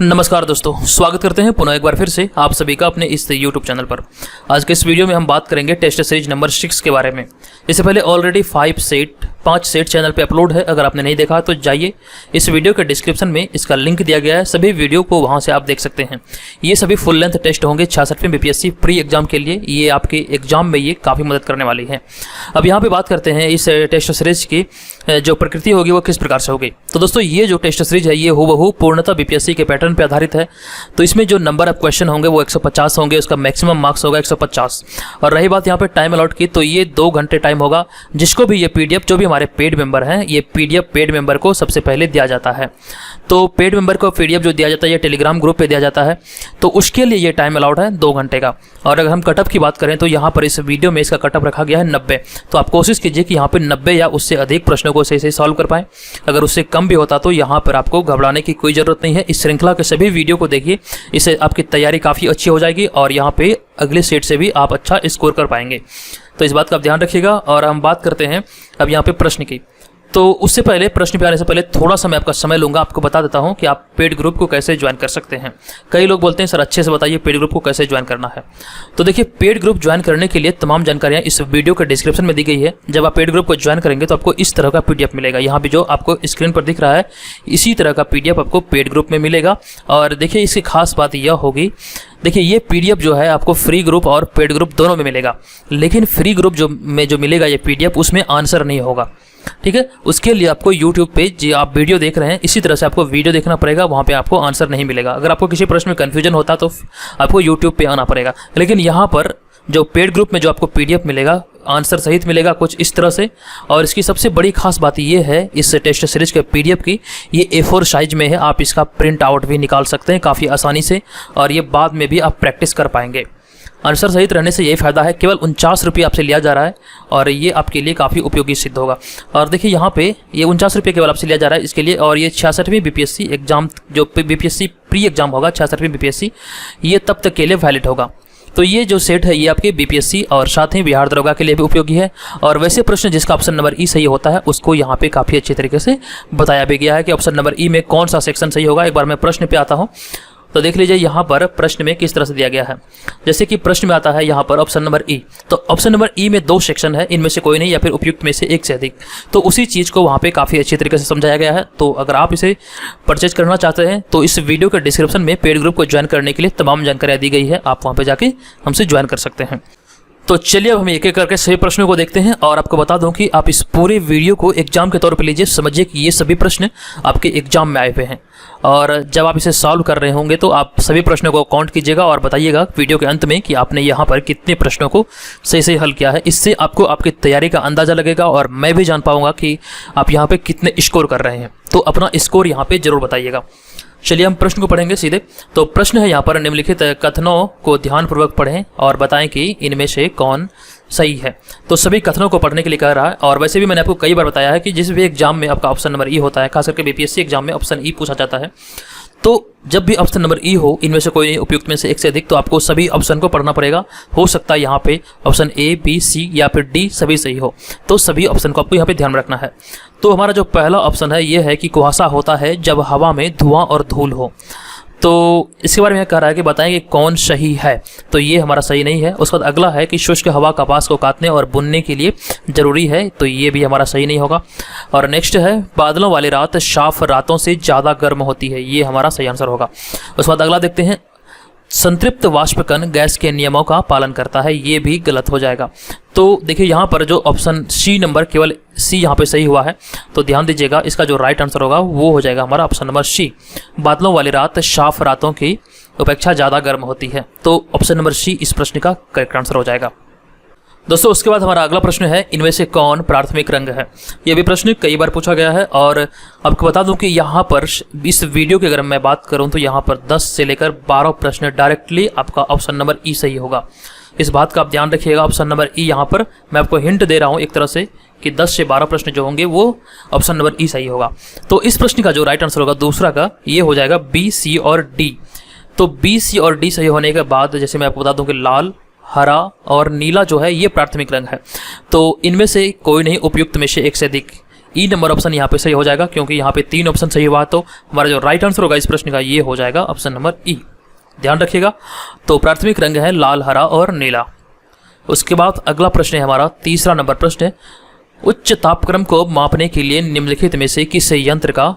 नमस्कार दोस्तों, स्वागत करते हैं पुनः एक बार फिर से आप सभी का अपने इस YouTube चैनल पर। आज के इस वीडियो में हम बात करेंगे टेस्ट सीरीज नंबर 6 के बारे में। इससे पहले ऑलरेडी 5 सेट चैनल पे अपलोड है। अगर आपने नहीं देखा तो जाइए, इस वीडियो के डिस्क्रिप्शन में इसका लिंक दिया गया है, सभी वीडियो को वहां से आप देख सकते हैं। ये सभी फुल लेंथ टेस्ट होंगे 66वें BPSC प्री एग्जाम के लिए। ये आपके एग्जाम में ये काफ़ी मदद करने वाली है। अब यहाँ पे बात करते हैं इस टेस्ट सीरीज की जो प्रकृति होगी वो किस प्रकार से होगी। तो दोस्तों, ये जो टेस्ट सीरीज है ये हूबहू पूर्णतः BPSC के पैटर्न पे आधारित है। तो इसमें जो नंबर ऑफ क्वेश्चन होंगे वो 150 होंगे, उसका मैक्सिमम मार्क्स होगा 150। और रही बात यहाँ पे टाइम अलॉट की, तो ये 2 घंटे टाइम होगा। जिसको भी ये PDF, जो भी हमारे पेड मेंबर हैं, ये PDF पेड मेंबर को सबसे पहले दिया जाता है। तो पेड मेंबर को PDF जो दिया जाता है ये टेलीग्राम ग्रुप पे दिया जाता है। तो उसके लिए ये टाइम अलाउड है 2 घंटे का। और अगर हम कटअप की बात करें तो यहाँ पर इस वीडियो में इसका कटअप रखा गया है 90। तो आप कोशिश कीजिए कि यहाँ पे 90 या उससे अधिक प्रश्नों को सही सॉल्व कर पाएं। अगर उससे कम भी होता तो यहाँ पर आपको घबराने की कोई ज़रूरत नहीं है। इस श्रृंखला के सभी वीडियो को देखिए, इससे आपकी तैयारी काफ़ी अच्छी हो जाएगी और यहाँ पे अगले सेट से भी आप अच्छा स्कोर कर पाएंगे। तो इस बात का आप ध्यान रखिएगा। और हम बात करते हैं अब यहाँ पे प्रश्न की। तो उससे पहले, प्रश्न पे आने से पहले थोड़ा सा मैं आपका समय लूँगा, आपको बता देता हूँ कि आप पेड ग्रुप को कैसे ज्वाइन कर सकते हैं। कई लोग बोलते हैं सर अच्छे से बताइए पेड ग्रुप को कैसे ज्वाइन करना है। तो देखिए, पेड ग्रुप ज्वाइन करने के लिए तमाम जानकारियाँ इस वीडियो के डिस्क्रिप्शन में दी गई है। जब आप पेड ग्रुप को ज्वाइन करेंगे तो आपको इस तरह का PDF मिलेगा। यहाँ भी जो आपको स्क्रीन पर दिख रहा है इसी तरह का PDF आपको पेड ग्रुप में मिलेगा। और देखिए, इसकी खास बात यह होगी, देखिए ये PDF जो है आपको फ्री ग्रुप और पेड ग्रुप दोनों में मिलेगा। लेकिन फ्री ग्रुप जो मिलेगा ये PDF, उसमें आंसर नहीं होगा। ठीक है, उसके लिए आपको YouTube पे जो आप वीडियो देख रहे हैं इसी तरह से आपको वीडियो देखना पड़ेगा, वहाँ पे आपको आंसर नहीं मिलेगा। अगर आपको किसी प्रश्न में कन्फ्यूजन होता तो आपको YouTube पे आना पड़ेगा। लेकिन यहाँ पर जो पेड ग्रुप में जो आपको PDF मिलेगा, आंसर सहित मिलेगा कुछ इस तरह से। और इसकी सबसे बड़ी खास बात ये है इस टेस्ट सीरीज के PDF की, ये A4 साइज में है। आप इसका प्रिंट आउट भी निकाल सकते हैं काफ़ी आसानी से और ये बाद में भी आप प्रैक्टिस कर पाएंगे। आंसर सहित रहने से यही फ़ायदा है, केवल 49 रुपये आपसे लिया जा रहा है और ये आपके लिए काफ़ी उपयोगी सिद्ध होगा। और देखिए यहाँ पे ये 49 रुपये केवल आपसे लिया जा रहा है इसके लिए। और ये 66वीं BPSC एग्जाम, जो BPSC प्री एग्जाम होगा 66वीं BPSC, ये तब तक के लिए वैलिड होगा। तो ये जो सेट है ये आपके BPSC और साथ ही बिहार दरोगा के लिए भी उपयोगी है। और वैसे प्रश्न जिसका ऑप्शन नंबर E सही होता है उसको यहाँ पे काफ़ी अच्छी तरीके से बताया भी गया है कि ऑप्शन नंबर E में कौन सा सेक्शन सही होगा। एक बार मैं प्रश्न पे आता हूँ तो देख लीजिए यहाँ पर प्रश्न में किस तरह से दिया गया है। जैसे कि प्रश्न में आता है यहाँ पर ऑप्शन नंबर E। तो ऑप्शन नंबर E में 2 सेक्शन है, इनमें से कोई नहीं या फिर उपयुक्त में से एक से अधिक। तो उसी चीज़ को वहाँ पे काफ़ी अच्छी तरीके से समझाया गया है। तो अगर आप इसे परचेज करना चाहते हैं तो इस वीडियो के डिस्क्रिप्शन में पेड ग्रुप को ज्वाइन करने के लिए तमाम जानकारियाँ दी गई है, आप वहाँ पर जाके हमसे ज्वाइन कर सकते हैं। तो चलिए अब हम एक एक करके सभी प्रश्नों को देखते हैं। और आपको बता दूं कि आप इस पूरे वीडियो को एग्जाम के तौर पर लीजिए, समझिए कि ये सभी प्रश्न आपके एग्जाम में आए हुए हैं। और जब आप इसे सॉल्व कर रहे होंगे तो आप सभी प्रश्नों को काउंट कीजिएगा और बताइएगा वीडियो के अंत में कि आपने यहाँ पर कितने प्रश्नों को सही सही हल किया है। इससे आपको आपकी तैयारी का अंदाज़ा लगेगा और मैं भी जान पाऊँगा कि आप यहाँ पर कितने स्कोर कर रहे हैं। तो अपना स्कोर यहाँ पर जरूर बताइएगा। चलिए हम प्रश्न को पढ़ेंगे सीधे। तो प्रश्न है यहाँ पर, निम्नलिखित कथनों को ध्यानपूर्वक पढ़ें और बताएं कि इनमें से कौन सही है। तो सभी कथनों को पढ़ने के लिए कह रहा है। और वैसे भी मैंने आपको कई बार बताया है कि जिस भी एग्जाम में आपका ऑप्शन नंबर E होता है, खास करके BPSC एग्जाम में ऑप्शन E पूछा जाता है, तो जब भी ऑप्शन नंबर E हो, इनमें से कोई उपयुक्त में से एक से अधिक, तो आपको सभी ऑप्शन को पढ़ना पड़ेगा। हो सकता है यहाँ पे ऑप्शन A, B, C या फिर D सभी सही हो, तो सभी ऑप्शन को आपको यहाँ पे ध्यान में रखना है। तो हमारा जो पहला ऑप्शन है ये है कि कुहासा होता है जब हवा में धुआं और धूल हो। तो इसके बारे में कह रहा है कि बताएं कि कौन सही है। तो ये हमारा सही नहीं है। उसके बाद अगला है कि शुष्क हवा कपास को काटने और बुनने के लिए ज़रूरी है। तो ये भी हमारा सही नहीं होगा। और नेक्स्ट है बादलों वाली रात साफ रातों से ज़्यादा गर्म होती है। ये हमारा सही आंसर होगा। उसके बाद अगला देखते हैं, संतृप्त वाष्पकण गैस के नियमों का पालन करता है। ये भी गलत हो जाएगा। तो देखिए यहाँ पर जो ऑप्शन C नंबर, केवल C यहाँ पे सही हुआ है। तो ध्यान दीजिएगा, इसका जो राइट आंसर होगा वो हो जाएगा हमारा ऑप्शन नंबर C। बादलों वाली रात साफ रातों की अपेक्षा ज़्यादा गर्म होती है। तो ऑप्शन नंबर C इस प्रश्न का करेक्ट आंसर हो जाएगा। दोस्तों उसके बाद हमारा अगला प्रश्न है, इनमें से कौन प्राथमिक रंग है। यह भी प्रश्न कई बार पूछा गया है। और आपको बता दूं कि यहाँ पर इस वीडियो की अगर मैं बात करूं तो यहाँ पर 10 से लेकर 12 प्रश्न डायरेक्टली आपका ऑप्शन नंबर E सही होगा। इस बात का आप ध्यान रखिएगा। ऑप्शन नंबर E यहाँ पर मैं आपको हिंट दे रहा हूँ एक तरह से कि 10 से 12 प्रश्न जो होंगे वो ऑप्शन नंबर E सही होगा। तो इस प्रश्न का जो राइट आंसर होगा दूसरा का, ये हो जाएगा B, C और D। तो B, C और D सही होने के बाद जैसे मैं आपको बता दूं कि लाल, हरा और नीला जो है ये प्राथमिक रंग है। तो इनमें से कोई नहीं उपयुक्त में से एक से अधिक। ई नंबर ऑप्शन यहाँ पे सही हो जाएगा, क्योंकि यहाँ पे 3 ऑप्शन सही हुआ, तो हमारा जो राइट आंसर होगा इस प्रश्न का ये हो जाएगा ऑप्शन नंबर ई। ध्यान रखिएगा। तो प्राथमिक रंग है लाल, हरा और नीला। उसके बाद अगला प्रश्न है हमारा तीसरा नंबर प्रश्न है, उच्च तापक्रम को मापने के लिए निम्नलिखित में से किस यंत्र का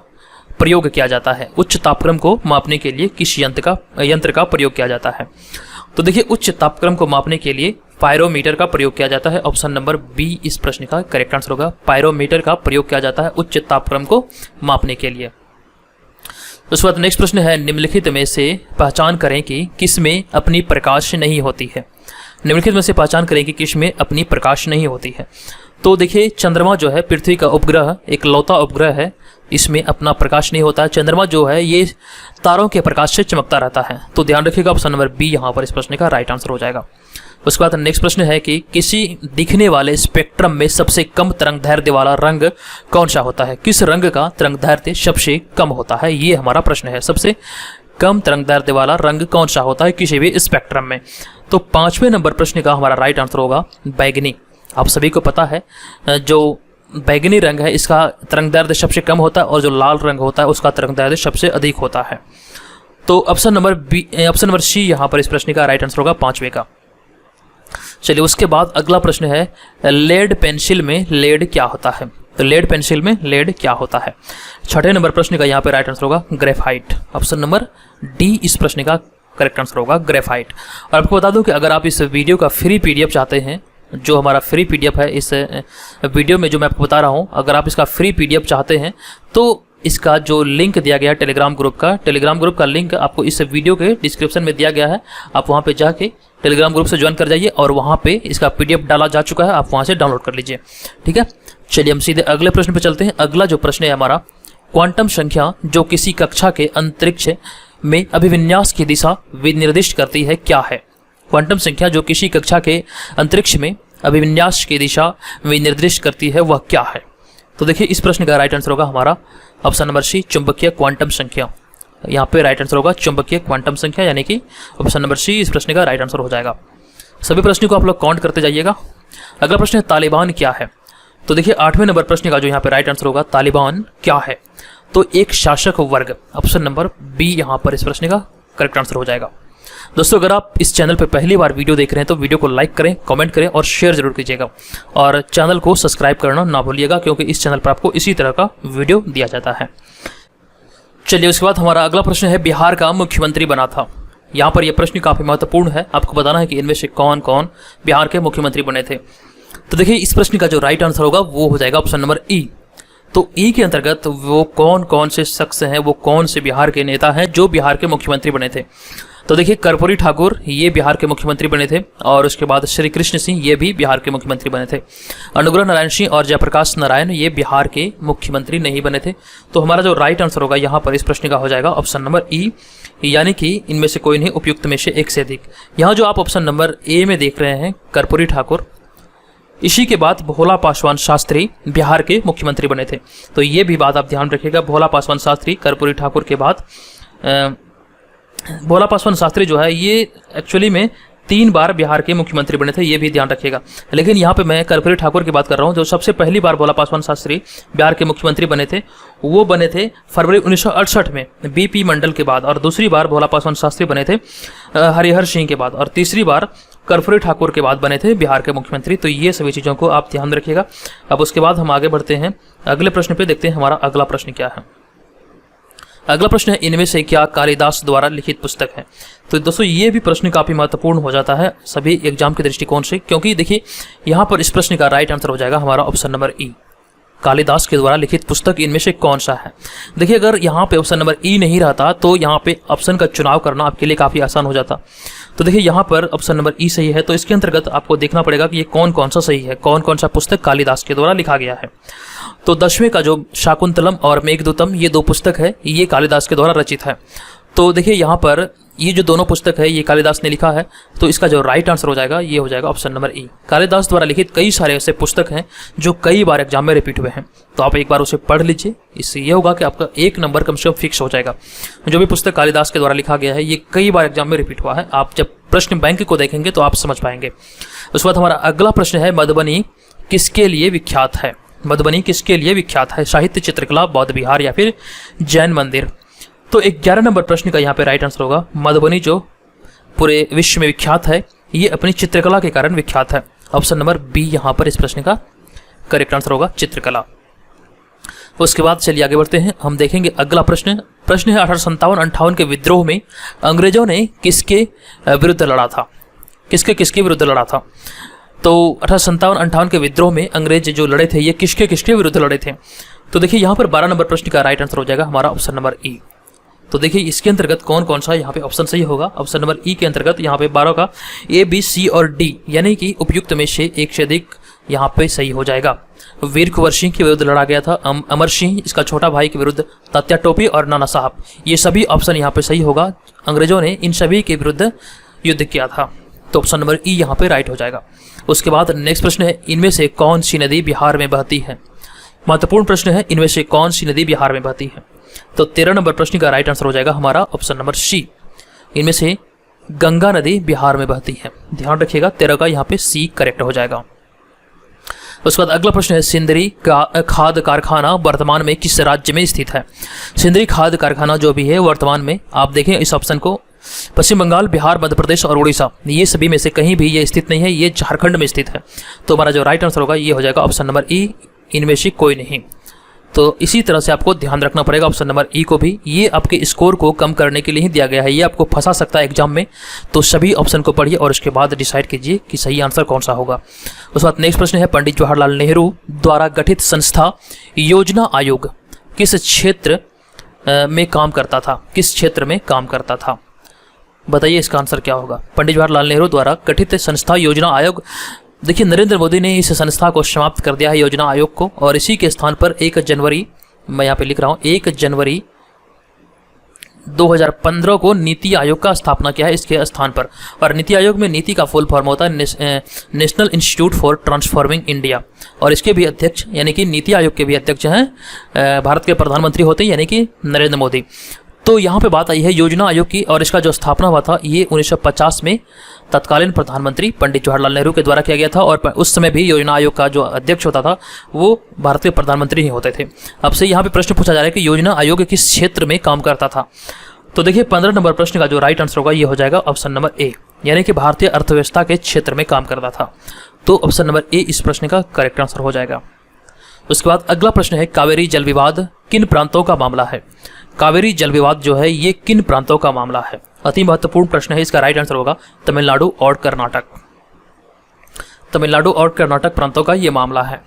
प्रयोग किया जाता है? उच्च तापक्रम को मापने के लिए किस यंत्र का प्रयोग किया जाता है? तो देखिए, उच्च तापक्रम को मापने के लिए पायरोमीटर का प्रयोग किया जाता है। ऑप्शन नंबर बी इस प्रश्न का करेक्ट आंसर होगा। पायरोमीटर का प्रयोग किया जाता है उच्च तापक्रम को मापने के लिए। उसके बाद नेक्स्ट प्रश्न है, निम्नलिखित में से पहचान करें कि किसमें अपनी प्रकाश नहीं होती है। निम्नलिखित में से पहचान करें कि किसमें अपनी प्रकाश नहीं होती है। तो देखिए, चंद्रमा जो है पृथ्वी का उपग्रह, एक लौता उपग्रह है, इसमें अपना प्रकाश नहीं होता है। चंद्रमा जो है ये तारों के प्रकाश से चमकता रहता है। तो ध्यान रखिएगा, ऑप्शन नंबर बी यहाँ पर इस प्रश्न का राइट आंसर हो जाएगा। उसके बाद नेक्स्ट प्रश्न है कि किसी दिखने वाले स्पेक्ट्रम में सबसे कम तरंगदैर्ध्य वाला रंग कौन सा होता है? किस रंग का तरंगदैर्ध्य सबसे कम होता है, ये हमारा प्रश्न है। सबसे कम तरंगदैर्ध्य वाला रंग कौन सा होता है किसी भी स्पेक्ट्रम में? तो 5वें नंबर प्रश्न का हमारा राइट आंसर होगा बैगनी। आप सभी को पता है, जो बैगनी रंग है इसका तरंगदैर्ध्य सबसे कम होता है, और जो लाल रंग होता है उसका तरंगदैर्ध्य सबसे अधिक होता है। तो ऑप्शन नंबर सी यहाँ पर इस प्रश्न का राइट आंसर होगा 5वें का। चलिए, उसके बाद अगला प्रश्न है, लेड पेंसिल में लेड क्या होता है? तो लेड पेंसिल में लेड क्या होता है? 6ठे नंबर प्रश्न का यहाँ पे राइट आंसर होगा ग्रेफाइट। ऑप्शन नंबर डी इस प्रश्न का करेक्ट आंसर होगा ग्रेफाइट। और आपको बता दूं कि अगर आप इस वीडियो का फ्री पीडीएफ चाहते हैं, जो हमारा फ्री पीडीएफ है इस वीडियो में जो मैं आपको बता रहा हूं, अगर आप इसका फ्री पीडीएफ चाहते हैं तो इसका जो लिंक दिया गया है टेलीग्राम ग्रुप का लिंक आपको इस वीडियो के डिस्क्रिप्शन में दिया गया है। आप वहां पे जाके टेलीग्राम ग्रुप से ज्वाइन कर जाइए, और वहां पे इसका पीडीएफ डाला जा चुका है, आप वहां से डाउनलोड कर लीजिए। ठीक है, चलिए हम सीधे अगले प्रश्न पे चलते हैं। अगला जो प्रश्न है हमारा, क्वांटम संख्या जो किसी कक्षा के अंतरिक्ष में अभिविन्यास की दिशा निर्दिष्ट करती है क्या है? क्वांटम संख्या जो किसी कक्षा के अंतरिक्ष में अभिविन्यास की दिशा निर्दिष्ट करती है वह क्या है? तो देखिए, इस प्रश्न का राइट आंसर होगा हमारा ऑप्शन नंबर सी, चुंबकीय क्वांटम संख्या। यहाँ पे राइट आंसर होगा चुंबकीय क्वांटम संख्या, यानी कि ऑप्शन नंबर सी इस प्रश्न का राइट आंसर हो जाएगा। सभी प्रश्नों को आप लोग काउंट करते जाइएगा। अगला प्रश्न है, तालिबान क्या है? तो देखिए, 8वें नंबर प्रश्न का जो यहाँ पे राइट आंसर होगा, तालिबान क्या है? तो एक शासक वर्ग। ऑप्शन नंबर बी यहाँ पर इस प्रश्न का करेक्ट आंसर हो जाएगा। दोस्तों, अगर आप इस चैनल पर पहली बार वीडियो देख रहे हैं तो वीडियो को लाइक करें, कमेंट करें और शेयर जरूर कीजिएगा, और चैनल को सब्सक्राइब करना ना भूलिएगा, क्योंकि इस चैनल पर आपको इसी तरह का वीडियो दिया जाता है। चलिए, उसके बाद हमारा अगला प्रश्न है, बिहार का मुख्यमंत्री बना था। यहाँ पर यह प्रश्न काफी महत्वपूर्ण है, आपको बताना है कि इनमें से कौन कौन बिहार के मुख्यमंत्री बने थे। तो देखिए, इस प्रश्न का जो राइट आंसर होगा वो हो जाएगा ऑप्शन नंबर ई। तो ई के अंतर्गत वो कौन कौन से शख्स हैं, वो कौन से बिहार के नेता हैं जो बिहार के मुख्यमंत्री बने थे? तो देखिए, कर्पूरी ठाकुर ये बिहार के मुख्यमंत्री बने थे, और उसके बाद श्री कृष्ण सिंह ये भी बिहार के मुख्यमंत्री बने थे। अनुग्रह नारायण सिंह और जयप्रकाश नारायण ये बिहार के मुख्यमंत्री नहीं बने थे। तो हमारा जो राइट आंसर होगा यहाँ पर इस प्रश्न का हो जाएगा ऑप्शन नंबर ई, यानी कि इनमें से कोई नहीं, उपयुक्त में से एक से अधिक। यहाँ जो आप ऑप्शन नंबर ए में देख रहे हैं कर्पूरी ठाकुर, इसी के बाद भोला पासवान शास्त्री बिहार के मुख्यमंत्री बने थे। तो ये भी बात आप ध्यान रखिएगा, भोला पासवान शास्त्री कर्पूरी ठाकुर के बाद भोला पासवान शास्त्री जो है ये एक्चुअली में 3 बार बिहार के मुख्यमंत्री बने थे, ये भी ध्यान रखिएगा। लेकिन यहाँ पे मैं कर्पूरी ठाकुर की बात कर रहा हूँ। जो सबसे पहली बार भोला पासवान शास्त्री बिहार के मुख्यमंत्री बने थे वो बने थे फरवरी 1968 में बीपी मंडल के बाद, और दूसरी बार भोला पासवान शास्त्री बने थे हरिहर सिंह के बाद, और तीसरी बार कर्पूरी ठाकुर के बाद बने थे बिहार के मुख्यमंत्री। तो ये सभी चीज़ों को आप ध्यान रखिएगा। अब उसके बाद हम आगे बढ़ते हैं अगले प्रश्न पे, देखते हैं हमारा अगला प्रश्न क्या है। अगला प्रश्न है, इनमें से क्या कालिदास द्वारा लिखित पुस्तक है? तो दोस्तों, ये भी प्रश्न काफी महत्वपूर्ण हो जाता है सभी एग्जाम के दृष्टिकोण से, क्योंकि देखिए यहाँ पर इस प्रश्न का राइट आंसर हो जाएगा हमारा ऑप्शन नंबर ई, कालिदास के द्वारा लिखित पुस्तक इनमें से कौन सा है? देखिए, अगर यहाँ पे ऑप्शन नंबर ई नहीं रहता तो यहाँ पे ऑप्शन का चुनाव करना आपके लिए काफी आसान हो जाता। तो देखिए, यहाँ पर ऑप्शन नंबर ई सही है, तो इसके अंतर्गत आपको देखना पड़ेगा कि ये कौन कौन सा सही है, कौन कौन सा पुस्तक कालिदास के द्वारा लिखा गया है। तो 10वें का जो शाकुंतलम और मेघदूतम ये 2 पुस्तक है, ये कालिदास के द्वारा रचित है। तो देखिए, यहाँ पर ये जो दोनों पुस्तक है ये कालिदास ने लिखा है, तो इसका जो राइट आंसर हो जाएगा ये हो जाएगा ऑप्शन नंबर ई। कालिदास द्वारा लिखित कई सारे ऐसे पुस्तक हैं जो कई बार एग्जाम में रिपीट हुए हैं, तो आप एक बार उसे पढ़ लीजिए, इससे ये होगा कि आपका 1 नंबर कम से कम फिक्स हो जाएगा। जो भी पुस्तक कालिदास के द्वारा लिखा गया है ये कई बार एग्जाम में रिपीट हुआ है, आप जब प्रश्न बैंक को देखेंगे तो आप समझ पाएंगे। उसके बाद हमारा अगला प्रश्न है, मधुबनी किसके लिए विख्यात है? मधुबनी किसके लिए विख्यात है? साहित्य, चित्रकला, बौद्ध विहार या फिर जैन मंदिर? तो 11 नंबर प्रश्न का यहाँ पे राइट आंसर होगा मधुबनी, जो पूरे विश्व में विख्यात है, ये अपनी चित्रकला के कारण विख्यात है। ऑप्शन नंबर बी यहाँ पर इस प्रश्न का करेक्ट आंसर होगा, चित्रकला। उसके बाद चलिए आगे बढ़ते हैं, हम देखेंगे अगला प्रश्न है 1857-58 के विद्रोह में अंग्रेजों ने किसके विरुद्ध लड़ा था? किसके विरुद्ध लड़ा था? तो 1857-58 के विद्रोह में अंग्रेज जो लड़े थे, ये किसके विरुद्ध लड़े थे? तो देखिए यहाँ पर 12 नंबर प्रश्न का राइट आंसर हो जाएगा हमारा ऑप्शन नंबर ई। तो देखिए इसके अंतर्गत कौन कौन सा यहाँ पे ऑप्शन सही होगा। ऑप्शन नंबर ई के अंतर्गत यहाँ पे 12 का ए, बी, सी और डी, यानी कि उपयुक्त में से एक से अधिक यहाँ पे सही हो जाएगा। वीर कुंवर सिंह के विरुद्ध लड़ा गया था, अमर सिंह इसका छोटा भाई के विरुद्ध, तात्या टोपी और नाना साहब, ये सभी ऑप्शन यहाँ पे सही होगा। अंग्रेजों ने इन सभी के विरुद्ध युद्ध किया था, तो ऑप्शन नंबर ई यहाँ पे राइट हो जाएगा। उसके बाद नेक्स्ट प्रश्न है, इनमें से कौन सी नदी बिहार में बहती है? महत्वपूर्ण प्रश्न है, इनमें से कौन सी नदी बिहार में बहती है? तो 13 नंबर प्रश्न का राइट आंसर हो जाएगा हमारा ऑप्शन नंबर सी, इनमें से गंगा नदी बिहार में बहती है। ध्यान रखिएगा 13 का यहाँ पे सी करेक्ट हो जाएगा। उसके बाद अगला प्रश्न है, सिंदरी खाद कारखाना वर्तमान में किस राज्य में स्थित है? सिंदरी खाद कारखाना जो भी है वर्तमान में, आप देखें इस ऑप्शन को, पश्चिम बंगाल, बिहार, मध्य प्रदेश और उड़ीसा, ये सभी में से कहीं भी ये स्थित नहीं है, ये झारखंड में स्थित है। तो हमारा जो राइट आंसर होगा ये हो जाएगा ऑप्शन नंबर ई, इनमें से कोई नहीं। तो इसी तरह से आपको ध्यान रखना पड़ेगा ऑप्शन नंबर ई को भी, ये आपके स्कोर को कम करने के लिए ही दिया गया है, ये आपको फंसा सकता है एग्जाम में। तो सभी ऑप्शन को पढ़िए और उसके बाद डिसाइड कीजिए कि सही आंसर कौन सा होगा। उसके बाद नेक्स्ट प्रश्न है, पंडित जवाहरलाल नेहरू द्वारा गठित संस्था योजना आयोग किस क्षेत्र में काम करता था? किस क्षेत्र में काम करता था? बताइए इसका आंसर क्या होगा। पंडित जवाहरलाल नेहरू द्वारा गठित संस्था योजना आयोग, देखिए नरेंद्र मोदी ने इस संस्था को समाप्त कर दिया है योजना आयोग को, और इसी के स्थान पर 1 जनवरी, मैं यहाँ पे लिख रहा हूँ 1 जनवरी 2015 को नीति आयोग का स्थापना किया है इसके स्थान पर। और नीति आयोग में नीति का फुल फॉर्म होता है national institute for transforming India, और इसके भी अध्यक्ष यानी कि नीति आयोग के भी अध्यक्ष हैं भारत के प्रधानमंत्री होते हैं यानी कि नरेंद्र मोदी। तो यहाँ पे बात आई है योजना आयोग की, और इसका जो स्थापना हुआ था ये 1950 में तत्कालीन प्रधानमंत्री पंडित जवाहरलाल नेहरू के द्वारा किया गया था, और उस समय भी योजना आयोग का जो अध्यक्ष होता था वो भारत के प्रधानमंत्री ही होते थे। अब से यहाँ पे प्रश्न पूछा जा रहा है कि योजना आयोग किस क्षेत्र में काम करता था? तो देखिए 15 नंबर प्रश्न का जो राइट आंसर होगा ये हो जाएगा ऑप्शन नंबर ए, यानी कि भारतीय अर्थव्यवस्था के क्षेत्र में काम करता था। तो ऑप्शन नंबर ए इस प्रश्न का करेक्ट आंसर हो जाएगा। उसके बाद अगला प्रश्न है, कावेरी जल विवाद किन प्रांतों का मामला है? कावेरी जल विवाद जो है ये किन प्रांतों का मामला है? अति महत्वपूर्ण प्रश्न है, इसका राइट आंसर होगा तमिलनाडु और कर्नाटक। तमिलनाडु और कर्नाटक प्रांतों का ये मामला है।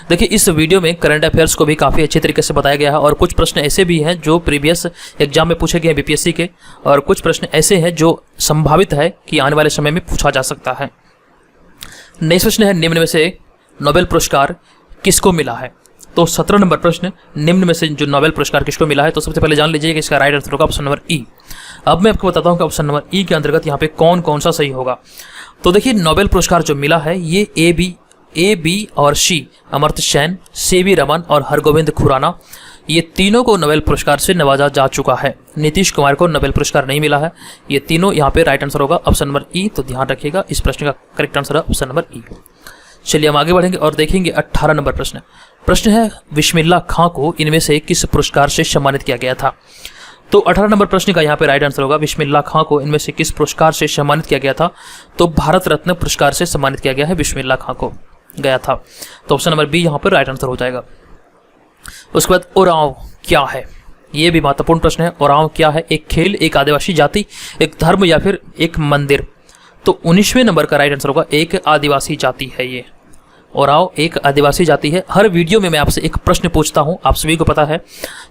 देखिए इस वीडियो में करंट अफेयर्स को भी काफ़ी अच्छे तरीके से बताया गया है, और कुछ प्रश्न ऐसे भी हैं जो प्रीवियस एग्जाम में पूछे गए हैं बीपीएससी के, और कुछ प्रश्न ऐसे हैं जो संभावित है कि आने वाले समय में पूछा जा सकता है। नेक्स्ट प्रश्न है, निम्न में से नोबेल पुरस्कार किसको मिला है? तो 17 नंबर प्रश्न, निम्न में से जो नोबेल पुरस्कार किसको मिला है? तो सबसे पहले जान लीजिए कि इसका राइट आंसर होगा ऑप्शन नंबर ई। अब मैं आपको बताता हूँ कि ऑप्शन नंबर ई के अंतर्गत यहाँ पे कौन कौन सा सही होगा। तो देखिए नोबेल पुरस्कार जो मिला है ये ए बी और सी, अमर्त्य सेन, सी.वी. रमन और हरगोविंद खुराना, ये तीनों को नोबेल पुरस्कार से नवाजा जा चुका है। नीतीश कुमार को नोबेल पुरस्कार नहीं मिला है। ये तीनों यहाँ पे राइट आंसर होगा ऑप्शन नंबर ई। तो ध्यान रखिएगा इस प्रश्न का करेक्ट आंसर है ऑप्शन नंबर ई। चलिए हम आगे बढ़ेंगे और देखेंगे 18 नंबर प्रश्न है, बिस्मिल्लाह खां को इनमें से किस पुरस्कार से सम्मानित किया गया था? तो 18 नंबर प्रश्न का यहाँ पे राइट आंसर होगा, बिस्मिल्लाह खां को इनमें से किस पुरस्कार से सम्मानित किया गया था? तो भारत रत्न पुरस्कार से सम्मानित किया गया है बिस्मिल्लाह खां को गया था। तो ऑप्शन नंबर बी यहाँ पर राइट आंसर हो जाएगा। उसके बाद ओरांव क्या है? ये भी महत्वपूर्ण प्रश्न है। ओरांव क्या है? एक खेल, एक आदिवासी जाति, एक धर्म या फिर एक मंदिर? तो 19वें नंबर का राइट आंसर होगा एक आदिवासी जाति है ये। ओरांव एक आदिवासी जाति है। हर वीडियो में मैं आपसे एक प्रश्न पूछता हूं, आप सभी को पता है।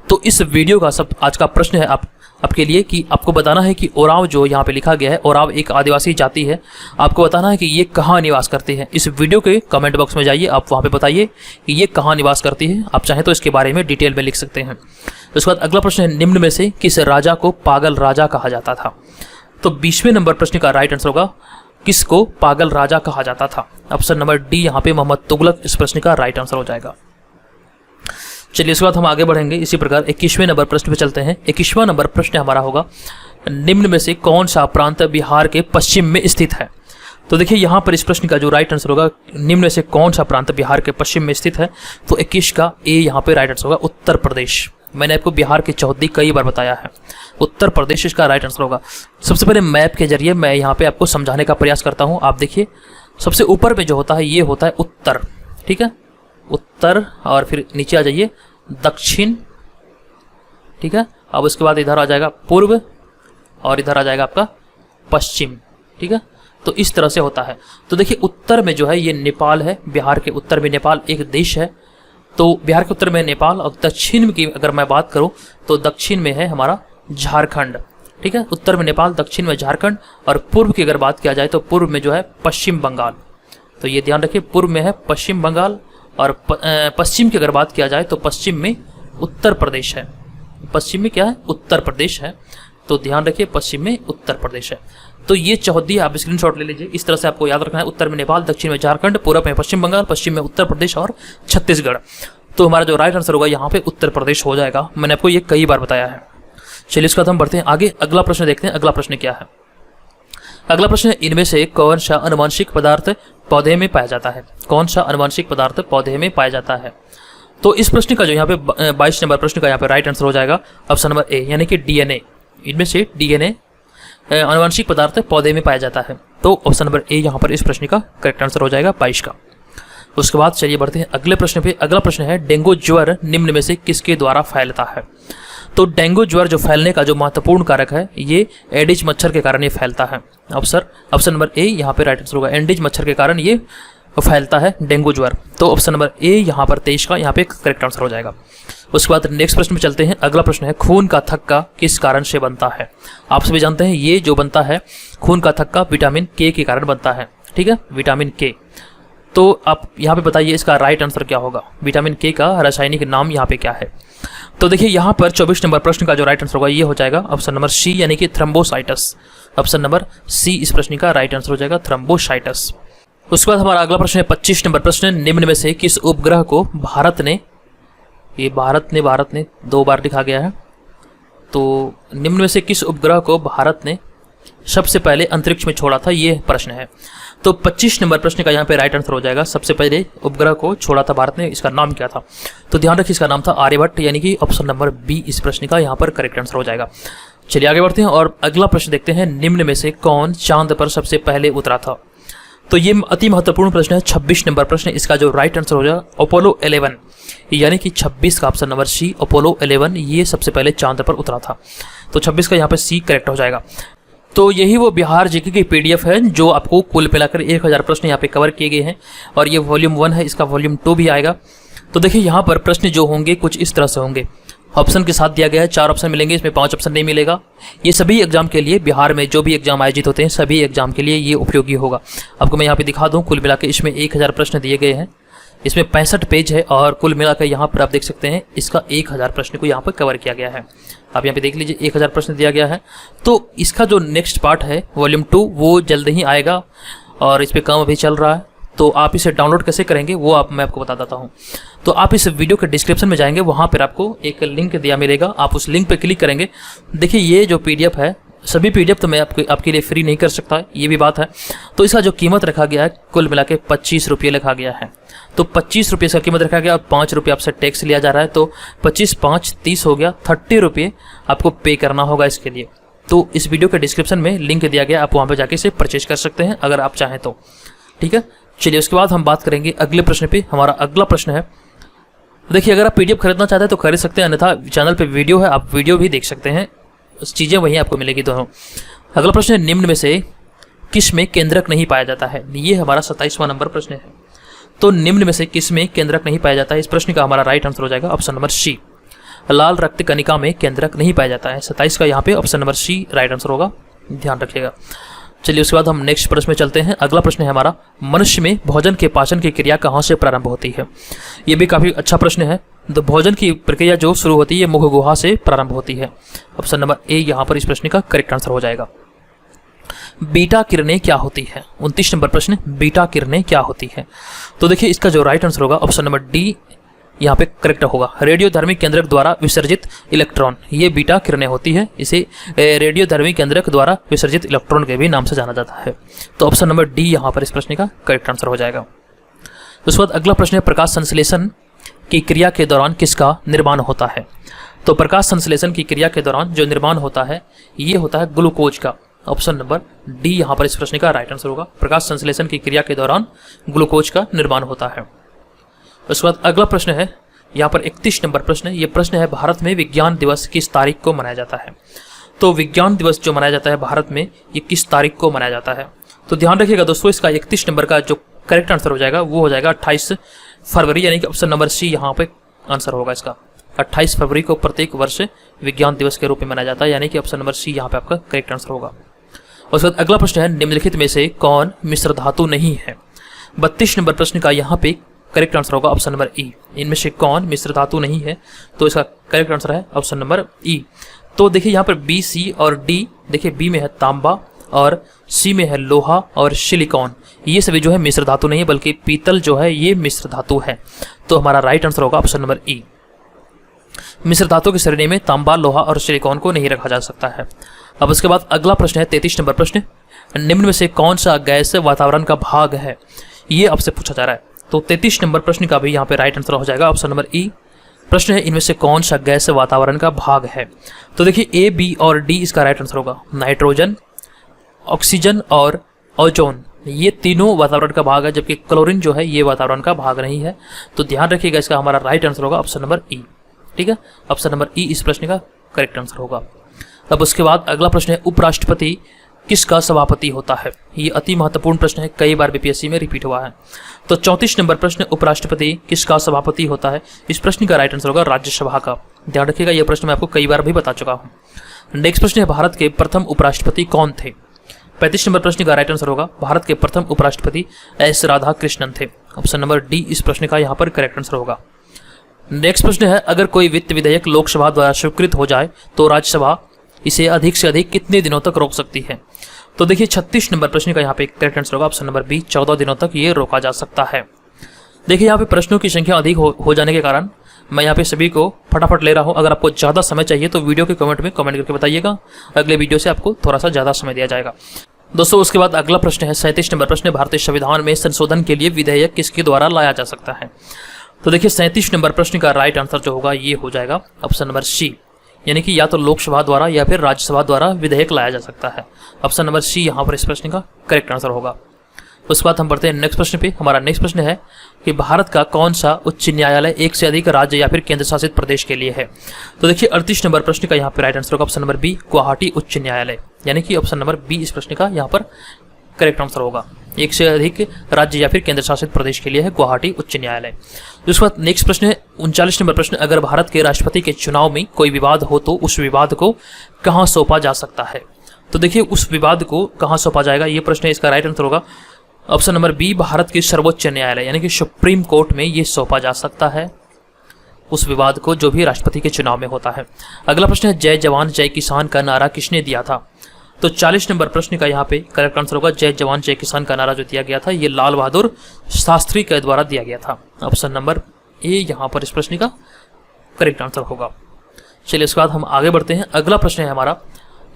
तो इस वीडियो का आज का प्रश्न है आपके लिए कि आपको बताना है कि ओरांव जो यहाँ पे लिखा गया है, ओरांव एक आदिवासी जाति है, आपको बताना है कि ये कहाँ निवास करती है। इस वीडियो के कमेंट बॉक्स में जाइए, आप वहाँ पे बताइए कि ये कहाँ निवास करती है। आप चाहें तो इसके बारे में डिटेल में लिख सकते हैं। उसके बाद अगला प्रश्न है, निम्न में से किस राजा को पागल राजा कहा जाता था? तो 20वें नंबर प्रश्न का राइट आंसर होगा किसको पागल राजा कहा जाता था? ऑप्शन नंबर डी यहाँ पे मोहम्मद तुगलक इस प्रश्न का राइट आंसर हो जाएगा। चलिए इसके बाद हम आगे बढ़ेंगे। इसी प्रकार 21वें नंबर प्रश्न पे चलते हैं। 21वां नंबर प्रश्न हमारा होगा, निम्न में से कौन सा प्रांत बिहार के पश्चिम में स्थित है? तो देखिए यहाँ पर इस प्रश्न का जो राइट आंसर होगा, निम्न में से कौन सा प्रांत बिहार के पश्चिम में स्थित है, तो 21 का ए यहाँ पे राइट आंसर होगा, उत्तर प्रदेश। मैंने आपको बिहार की चौहद्दी कई बार बताया है, उत्तर प्रदेश इसका राइट आंसर होगा। सबसे पहले मैप के जरिए मैं यहाँ पे आपको समझाने का प्रयास करता हूँ। आप देखिए सबसे ऊपर में जो होता है ये होता है उत्तर, ठीक है, उत्तर, और फिर नीचे आ जाइए दक्षिण, ठीक है। अब उसके बाद इधर आ जाएगा पूर्व और इधर आ जाएगा आपका पश्चिम, ठीक है। तो इस तरह से होता है। तो देखिए उत्तर में जो है ये नेपाल है, बिहार के उत्तर में नेपाल एक देश है। तो बिहार के उत्तर में नेपाल, और दक्षिण की अगर मैं बात करूं तो दक्षिण में है हमारा झारखंड, ठीक है। उत्तर में नेपाल, दक्षिण में झारखंड, और पूर्व की अगर बात किया जाए तो पूर्व में जो है पश्चिम बंगाल। तो ये ध्यान रखिए, पूर्व में है पश्चिम बंगाल, और पश्चिम की अगर बात किया जाए तो पश्चिम में उत्तर प्रदेश है। पश्चिम में क्या है? उत्तर प्रदेश है। तो ध्यान रखिए पश्चिम में उत्तर प्रदेश है। तो ये चौहद्दी आप स्क्रीनशॉट ले लीजिए। इस तरह से आपको याद रखना है, उत्तर में नेपाल, दक्षिण में झारखंड, पूर्व में पश्चिम बंगाल, पश्चिम में उत्तर प्रदेश और छत्तीसगढ़। तो हमारा जो राइट आंसर होगा यहाँ पे उत्तर प्रदेश हो जाएगा। मैंने आपको ये कई बार बताया है। चलिए इसके बाद हम बढ़ते हैं आगे, अगला प्रश्न देखते हैं। अगला प्रश्न क्या है? अगला प्रश्न है, इनमें से कौन सा आनुवंशिक पदार्थ पौधे में पाया जाता है? कौन सा आनुवंशिक पदार्थ पौधे में पाया जाता है? तो इस प्रश्न का जो यहाँ पे 22 नंबर प्रश्न का यहाँ पे राइट आंसर हो जाएगा ऑप्शन नंबर ए, यानी कि डीएनए। इनमें से डीएनए आनुवंशिक पदार्थ पौधे में पाया जाता है। तो ऑप्शन नंबर ए यहाँ पर इस प्रश्न का करेक्ट आंसर हो जाएगा 22 का। उसके बाद चलिए बढ़ते हैं अगले प्रश्न पे। अगला प्रश्न है, डेंगू ज्वर निम्न में से किसके द्वारा फैलता है? तो डेंगू ज्वर जो फैलने का जो महत्वपूर्ण कारक है, ये एडिज मच्छर के कारण ये फैलता है। ऑप्शन नंबर ए यहाँ पे राइट आंसर होगा, एडिज मच्छर के कारण ये फैलता है डेंगू ज्वर। तो ऑप्शन नंबर ए यहाँ पर 23 का यहाँ पे करेक्ट आंसर हो जाएगा। उसके बाद नेक्स्ट प्रश्न में चलते हैं। अगला प्रश्न है, खून का थक्का किस कारण से बनता है? आप सभी जानते हैं ये जो बनता है खून का थक्का विटामिन के के कारण बनता है, ठीक है, विटामिन के। तो आप यहाँ पे बताइए इसका राइट आंसर क्या होगा, विटामिन के का रासायनिक नाम यहाँ पे क्या है? तो देखिए यहाँ पर 24 नंबर प्रश्न का जो राइट आंसर होगा ये हो जाएगा ऑप्शन नंबर सी, यानी कि थ्रोम्बोसाइटस। ऑप्शन नंबर सी इस प्रश्न का राइट आंसर हो जाएगा, थ्रोम्बोसाइटस। उसके बाद हमारा अगला प्रश्न है 25 नंबर प्रश्न, निम्न में से किस उपग्रह को भारत ने, ये भारत ने 2 बार लिखा गया है, तो निम्न में से किस उपग्रह को भारत ने सबसे पहले अंतरिक्ष में छोड़ा था, ये प्रश्न है। तो 25 नंबर प्रश्न का यहाँ पे राइट आंसर हो जाएगा, सबसे पहले उपग्रह को छोड़ा था भारत ने, इसका नाम क्या था? तो ध्यान रखिए इसका नाम था आर्यभट्ट, यानी कि ऑप्शन नंबर बी इस प्रश्न का यहाँ पर करेक्ट आंसर हो जाएगा। चलिए आगे बढ़ते हैं और अगला प्रश्न देखते हैं, निम्न में से कौन चांद पर सबसे पहले उतरा था? तो ये अति महत्वपूर्ण प्रश्न है, 26 नंबर प्रश्न। इसका जो राइट आंसर हो जाएगा अपोलो 11, यानी कि 26 का ऑप्शन नंबर सी, अपोलो 11 ये सबसे पहले चांद पर उतरा था। तो 26 का यहाँ पे सी करेक्ट हो जाएगा। तो यही वो बिहार जीके की पीडीएफ है जो आपको कुल मिलाकर 1000 प्रश्न यहाँ पे कवर किए गए हैं, और ये वॉल्यूम 1 है, इसका वॉल्यूम 2 भी आएगा। तो देखिए यहाँ पर प्रश्न जो होंगे कुछ इस तरह से होंगे, ऑप्शन के साथ दिया गया है, 4 ऑप्शन मिलेंगे, इसमें 5 ऑप्शन नहीं मिलेगा। ये सभी एग्जाम के लिए, बिहार में जो भी एग्जाम आयोजित होते हैं सभी एग्जाम के लिए ये उपयोगी होगा। आपको मैं यहाँ पे दिखा दूँ, कुल मिलाकर इसमें 1000 प्रश्न दिए गए हैं, इसमें 65 पेज है, और कुल मिलाकर यहाँ पर आप देख सकते हैं इसका 1000 प्रश्न को यहाँ पर कवर किया गया है। आप यहाँ पे देख लीजिए 1000 प्रश्न दिया गया है। तो इसका जो नेक्स्ट पार्ट है वॉल्यूम 2 वो जल्द ही आएगा, और इस पर काम अभी चल रहा है। तो आप इसे डाउनलोड कैसे करेंगे वो मैं आपको बता देता हूँ। तो आप इस वीडियो के डिस्क्रिप्शन में जाएंगे, वहाँ पर आपको एक लिंक दिया मिलेगा, आप उस लिंक पर क्लिक करेंगे। देखिए ये जो पीडीएफ है, सभी पीडीएफ तो मैं आपके लिए फ्री नहीं कर सकता, ये भी बात है। तो इसका जो कीमत रखा गया है कुल मिला के 25 रुपये लिखा गया है। तो 25 रुपये इसका कीमत रखा गया, और 5 रुपये आपसे टैक्स लिया जा रहा है। तो 25 5 30 हो गया, 30 रुपये आपको पे करना होगा इसके लिए। तो इस वीडियो के डिस्क्रिप्शन में लिंक दिया गया, आप वहाँ पर जाके इसे परचेज कर सकते हैं अगर आप चाहें तो, ठीक है। चलिए उसके बाद हम बात करेंगे अगले प्रश्न पे। हमारा अगला प्रश्न है, देखिए अगर आप पीडीएफ खरीदना चाहते हैं तो खरीद सकते हैं, अन्यथा चैनल पे वीडियो है, आप वीडियो भी देख सकते हैं, चीज़ें वहीं आपको मिलेगी दोनों। अगला प्रश्न है, निम्न में से किस में केंद्रक नहीं पाया जाता है? ये हमारा 27वां नंबर प्रश्न है। तो निम्न में से किस में केंद्रक नहीं पाया जाता है? इस प्रश्न का हमारा राइट आंसर हो जाएगा ऑप्शन नंबर सी, लाल रक्त कणिका में केंद्रक नहीं पाया जाता है। 27 का यहाँ पे option number C right answer होगा, ध्यान रखिएगा। चलिए उसके बाद हम नेक्स्ट प्रश्न में चलते हैं। अगला प्रश्न है हमारा, मनुष्य में भोजन के पाचन की क्रिया कहाँ से प्रारंभ होती है? ये भी काफ़ी अच्छा प्रश्न है। तो भोजन की प्रक्रिया जो शुरू होती है मुख गुहा से प्रारंभ होती है। ऑप्शन नंबर ए यहाँ पर इस प्रश्न का करेक्ट आंसर हो जाएगा। बीटा किरणें क्या होती है? 29 नंबर प्रश्न, बीटा किरणें क्या होती है? तो देखिए इसका जो राइट आंसर होगा ऑप्शन नंबर डी, यहाँ पे करेक्ट होगा। रेडियोधर्मी केंद्रक द्वारा विसर्जित इलेक्ट्रॉन, ये बीटा किरणें होती है, इसे रेडियोधर्मी केंद्रक द्वारा विसर्जित इलेक्ट्रॉन के भी नाम से जाना जाता है। तो ऑप्शन नंबर डी यहाँ पर इस प्रश्न का करेक्ट आंसर हो जाएगा। उसके बाद अगला प्रश्न है, प्रकाश संश्लेषण की क्रिया के दौरान किसका निर्माण होता है? तो प्रकाश संश्लेषण की क्रिया के दौरान जो निर्माण होता है ये होता है ग्लूकोज का। ऑप्शन नंबर डी यहाँ पर इस प्रश्न का राइट आंसर होगा। प्रकाश संश्लेषण की क्रिया के दौरान ग्लूकोज का निर्माण होता है। उसके बाद अगला प्रश्न है, यहाँ पर 31 नंबर प्रश्न है। ये प्रश्न है, भारत में विज्ञान दिवस किस तारीख को मनाया जाता है? तो विज्ञान दिवस जो मनाया जाता है भारत में, ये किस तारीख को मनाया जाता है? तो ध्यान रखिएगा दोस्तों, इसका 31 नंबर का जो करेक्ट आंसर हो जाएगा वो हो जाएगा 28 फरवरी, यानी कि ऑप्शन नंबर सी यहाँ पे आंसर होगा इसका। 28 फरवरी को प्रत्येक वर्ष विज्ञान दिवस के रूप में मनाया जाता है, यानी कि ऑप्शन नंबर सी यहाँ पे आपका करेक्ट आंसर होगा। उसके बाद अगला प्रश्न है, निम्नलिखित में से कौन मिश्र धातु नहीं है? 32 नंबर प्रश्न का यहाँ पे करेक्ट आंसर होगा ऑप्शन नंबर ई। इनमें से कौन मिश्र धातु नहीं है? तो इसका करेक्ट आंसर है ऑप्शन नंबर ई। तो देखिए यहाँ पर बी, सी और डी, देखिए बी में है तांबा और सी में है लोहा और सिलिकॉन, ये सभी जो है मिश्र धातु नहीं है, बल्कि पीतल जो है ये मिश्र धातु है। तो हमारा राइट आंसर होगा ऑप्शन नंबर ई। मिश्र धातु की श्रेणी में तांबा, लोहा और सिलिकॉन को नहीं रखा जा सकता है। अब उसके बाद अगला प्रश्न है 33 नंबर प्रश्न, निम्न में से कौन सा गैस वातावरण का भाग है? ये आपसे पूछा जा रहा है। तो 33 नंबर प्रश्न का भी यहाँ पे राइट आंसर हो जाएगा ऑप्शन नंबर ई। प्रश्न है, इनमें से कौन सा गैस वातावरण का भाग है? तो देखिए ए, बी और डी इसका राइट आंसर होगा। नाइट्रोजन, ऑक्सीजन और ओजोन, ये तीनों वातावरण का भाग है, जबकि क्लोरीन जो है ये वातावरण का भाग नहीं है। तो ध्यान रखिएगा, इसका हमारा राइट आंसर होगा ऑप्शन नंबर ई। ठीक है, ऑप्शन नंबर ई इस प्रश्न का करेक्ट आंसर होगा। अब उसके बाद अगला प्रश्न है, उपराष्ट्रपति किसका सभापति होता है? ये अति महत्वपूर्ण प्रश्न है, कई बार बीपीएससी में रिपीट हुआ है। तो 34 नंबर प्रश्न, उपराष्ट्रपति किसका सभापति होता है? इस प्रश्न का राइट आंसर होगा राज्यसभा का। ध्यान रखिएगा, यह प्रश्न मैं आपको कई बार भी बता चुका हूँ। नेक्स्ट प्रश्न है, भारत के प्रथम उपराष्ट्रपति कौन थे? 35 नंबर प्रश्न का राइट आंसर होगा, भारत के प्रथम उपराष्ट्रपति एस राधाकृष्णन थे। ऑप्शन नंबर डी इस प्रश्न का यहाँ पर करेक्ट आंसर होगा। नेक्स्ट प्रश्न है, अगर कोई वित्त विधेयक लोकसभा द्वारा स्वीकृत हो जाए तो राज्यसभा इसे अधिक से अधिक कितने दिनों तक रोक सकती है? तो देखिए 36 नंबर प्रश्न का यहाँ पे करेक्ट आंसर होगा ऑप्शन नंबर बी, 14 दिनों तक ये रोका जा सकता है। देखिए यहाँ पे प्रश्नों की संख्या अधिक हो जाने के कारण मैं यहाँ पे सभी को फटाफट ले रहा हूँ। अगर आपको ज़्यादा समय चाहिए तो वीडियो के कमेंट में कमेंट करके बताइएगा, अगले वीडियो से आपको थोड़ा सा ज़्यादा समय दिया जाएगा। दोस्तों उसके बाद अगला प्रश्न है 37 नंबर प्रश्न, भारतीय संविधान में संशोधन के लिए विधेयक किसके द्वारा लाया जा सकता है? तो देखिए 37 नंबर प्रश्न का राइट आंसर जो होगा ये हो जाएगा ऑप्शन नंबर सी, यानी कि या तो लोकसभा द्वारा या फिर राज्यसभा द्वारा विधेयक लाया जा सकता है। ऑप्शन नंबर सी यहाँ पर इस प्रश्न का करेक्ट आंसर होगा। उसके बाद हम बढ़ते हैं नेक्स्ट प्रश्न पे। हमारा नेक्स्ट प्रश्न है कि भारत का कौन सा उच्च न्यायालय एक से अधिक राज्य या फिर केंद्र शासित प्रदेश के लिए है? तो देखिए 38 नंबर प्रश्न का यहाँ पे राइट आंसर होगा ऑप्शन नंबर बी, गुवाहाटी उच्च न्यायालय, यानी कि ऑप्शन नंबर बी इस प्रश्न का यहाँ पर करेक्ट आंसर होगा। एक से अधिक राज्य या फिर केंद्र शासित प्रदेश के लिए है गुवाहाटी उच्च न्यायालय। उसके बाद नेक्स्ट प्रश्न है 39 नंबर प्रश्न, अगर भारत के राष्ट्रपति के चुनाव में कोई विवाद हो तो उस विवाद को कहाँ सौंपा जा सकता है? तो देखिए उस विवाद को कहाँ सौंपा जाएगा, ये प्रश्न है, इसका राइट आंसर होगा ऑप्शन नंबर बी, भारत के सर्वोच्च न्यायालय, यानी कि सुप्रीम कोर्ट में ये सौंपा जा सकता है उस विवाद को जो भी राष्ट्रपति के चुनाव में होता है। अगला प्रश्न है, जय जवान जय किसान का नारा किसने दिया था? तो 40 नंबर प्रश्न का यहाँ पे करेक्ट आंसर होगा, जय जवान जय किसान का नारा जो दिया गया था ये लाल बहादुर शास्त्री के द्वारा दिया गया था। ऑप्शन नंबर ए यहाँ पर इस प्रश्न का करेक्ट आंसर होगा। चलिए उसके बाद हम आगे बढ़ते हैं। अगला प्रश्न है हमारा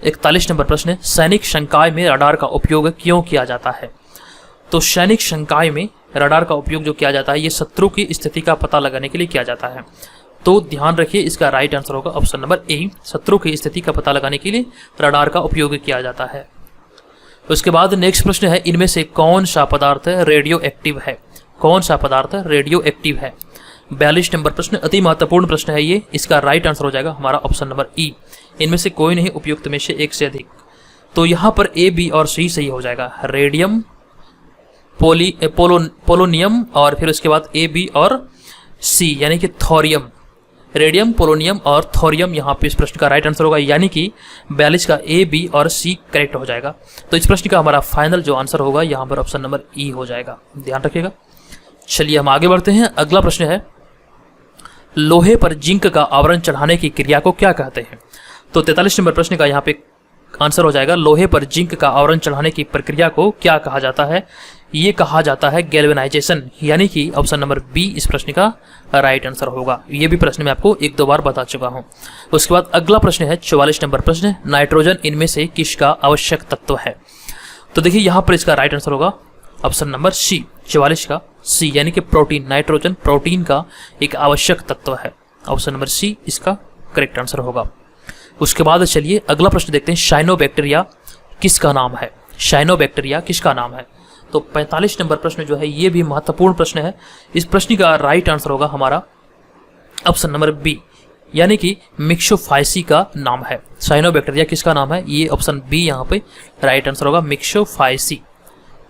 41 नंबर प्रश्न है, सैनिक संकाय में रडार का उपयोग क्यों किया जाता है? तो सैनिक संकाय में रडार का उपयोग जो किया जाता है ये शत्रु की स्थिति का पता लगाने के लिए किया जाता है। तो ध्यान रखिए, इसका राइट आंसर होगा ऑप्शन नंबर ए, शत्रु की स्थिति का पता लगाने के लिए रडार का उपयोग किया जाता है। उसके बाद नेक्स्ट प्रश्न है, इनमें से कौन सा पदार्थ रेडियो एक्टिव है? कौन सा पदार्थ रेडियो एक्टिव है? 42 नंबर प्रश्न, अति महत्वपूर्ण प्रश्न है ये, इसका राइट आंसर हो जाएगा हमारा ऑप्शन नंबर ई, इनमें से कोई नहीं उपयुक्त में से एक से अधिक। तो यहाँ पर ए, बी और सी सही हो जाएगा, रेडियम, पोलोनियम और फिर उसके बाद ए, बी और सी, यानी कि थोरियम। रेडियम, पोलोनियम और थोरियम यहाँ पे इस प्रश्न का राइट आंसर होगा, यानी कि 42 का ए, बी और सी करेक्ट हो जाएगा। तो इस प्रश्न का हमारा फाइनल जो आंसर होगा यहाँ पर ऑप्शन नंबर ई हो जाएगा, ध्यान रखिएगा। चलिए हम आगे बढ़ते हैं। अगला प्रश्न है, लोहे पर जिंक का आवरण चढ़ाने की क्रिया को क्या कहते हैं? तो 43 नंबर प्रश्न का यहाँ पे आंसर हो जाएगा, लोहे पर जिंक का आवरण चढ़ाने की प्रक्रिया को क्या कहा जाता है? ये कहा जाता है गैल्वेनाइजेशन, यानी कि ऑप्शन नंबर बी इस प्रश्न का राइट आंसर होगा। ये भी प्रश्न मैं आपको 1-2 बार बता चुका हूँ। उसके बाद अगला प्रश्न है 44 नंबर प्रश्न, नाइट्रोजन इनमें से किसका आवश्यक तत्व है? तो देखिए यहाँ पर इसका राइट आंसर होगा ऑप्शन नंबर सी, 44 का सी, यानी कि प्रोटीन। नाइट्रोजन प्रोटीन का एक आवश्यक तत्व है। ऑप्शन नंबर सी इसका करेक्ट आंसर होगा। उसके बाद चलिए अगला प्रश्न देखते हैं, साइनोबैक्टीरिया किसका नाम है? साइनोबैक्टीरिया किसका नाम है? तो 45 नंबर प्रश्न जो है ये भी महत्वपूर्ण प्रश्न है। इस प्रश्न का राइट आंसर होगा हमारा ऑप्शन नंबर बी, यानी कि मिक्सोफाइसी का नाम है। साइनोबैक्टीरिया किसका नाम है? ये ऑप्शन बी यहाँ पे राइट आंसर होगा, मिक्सोफाइसी।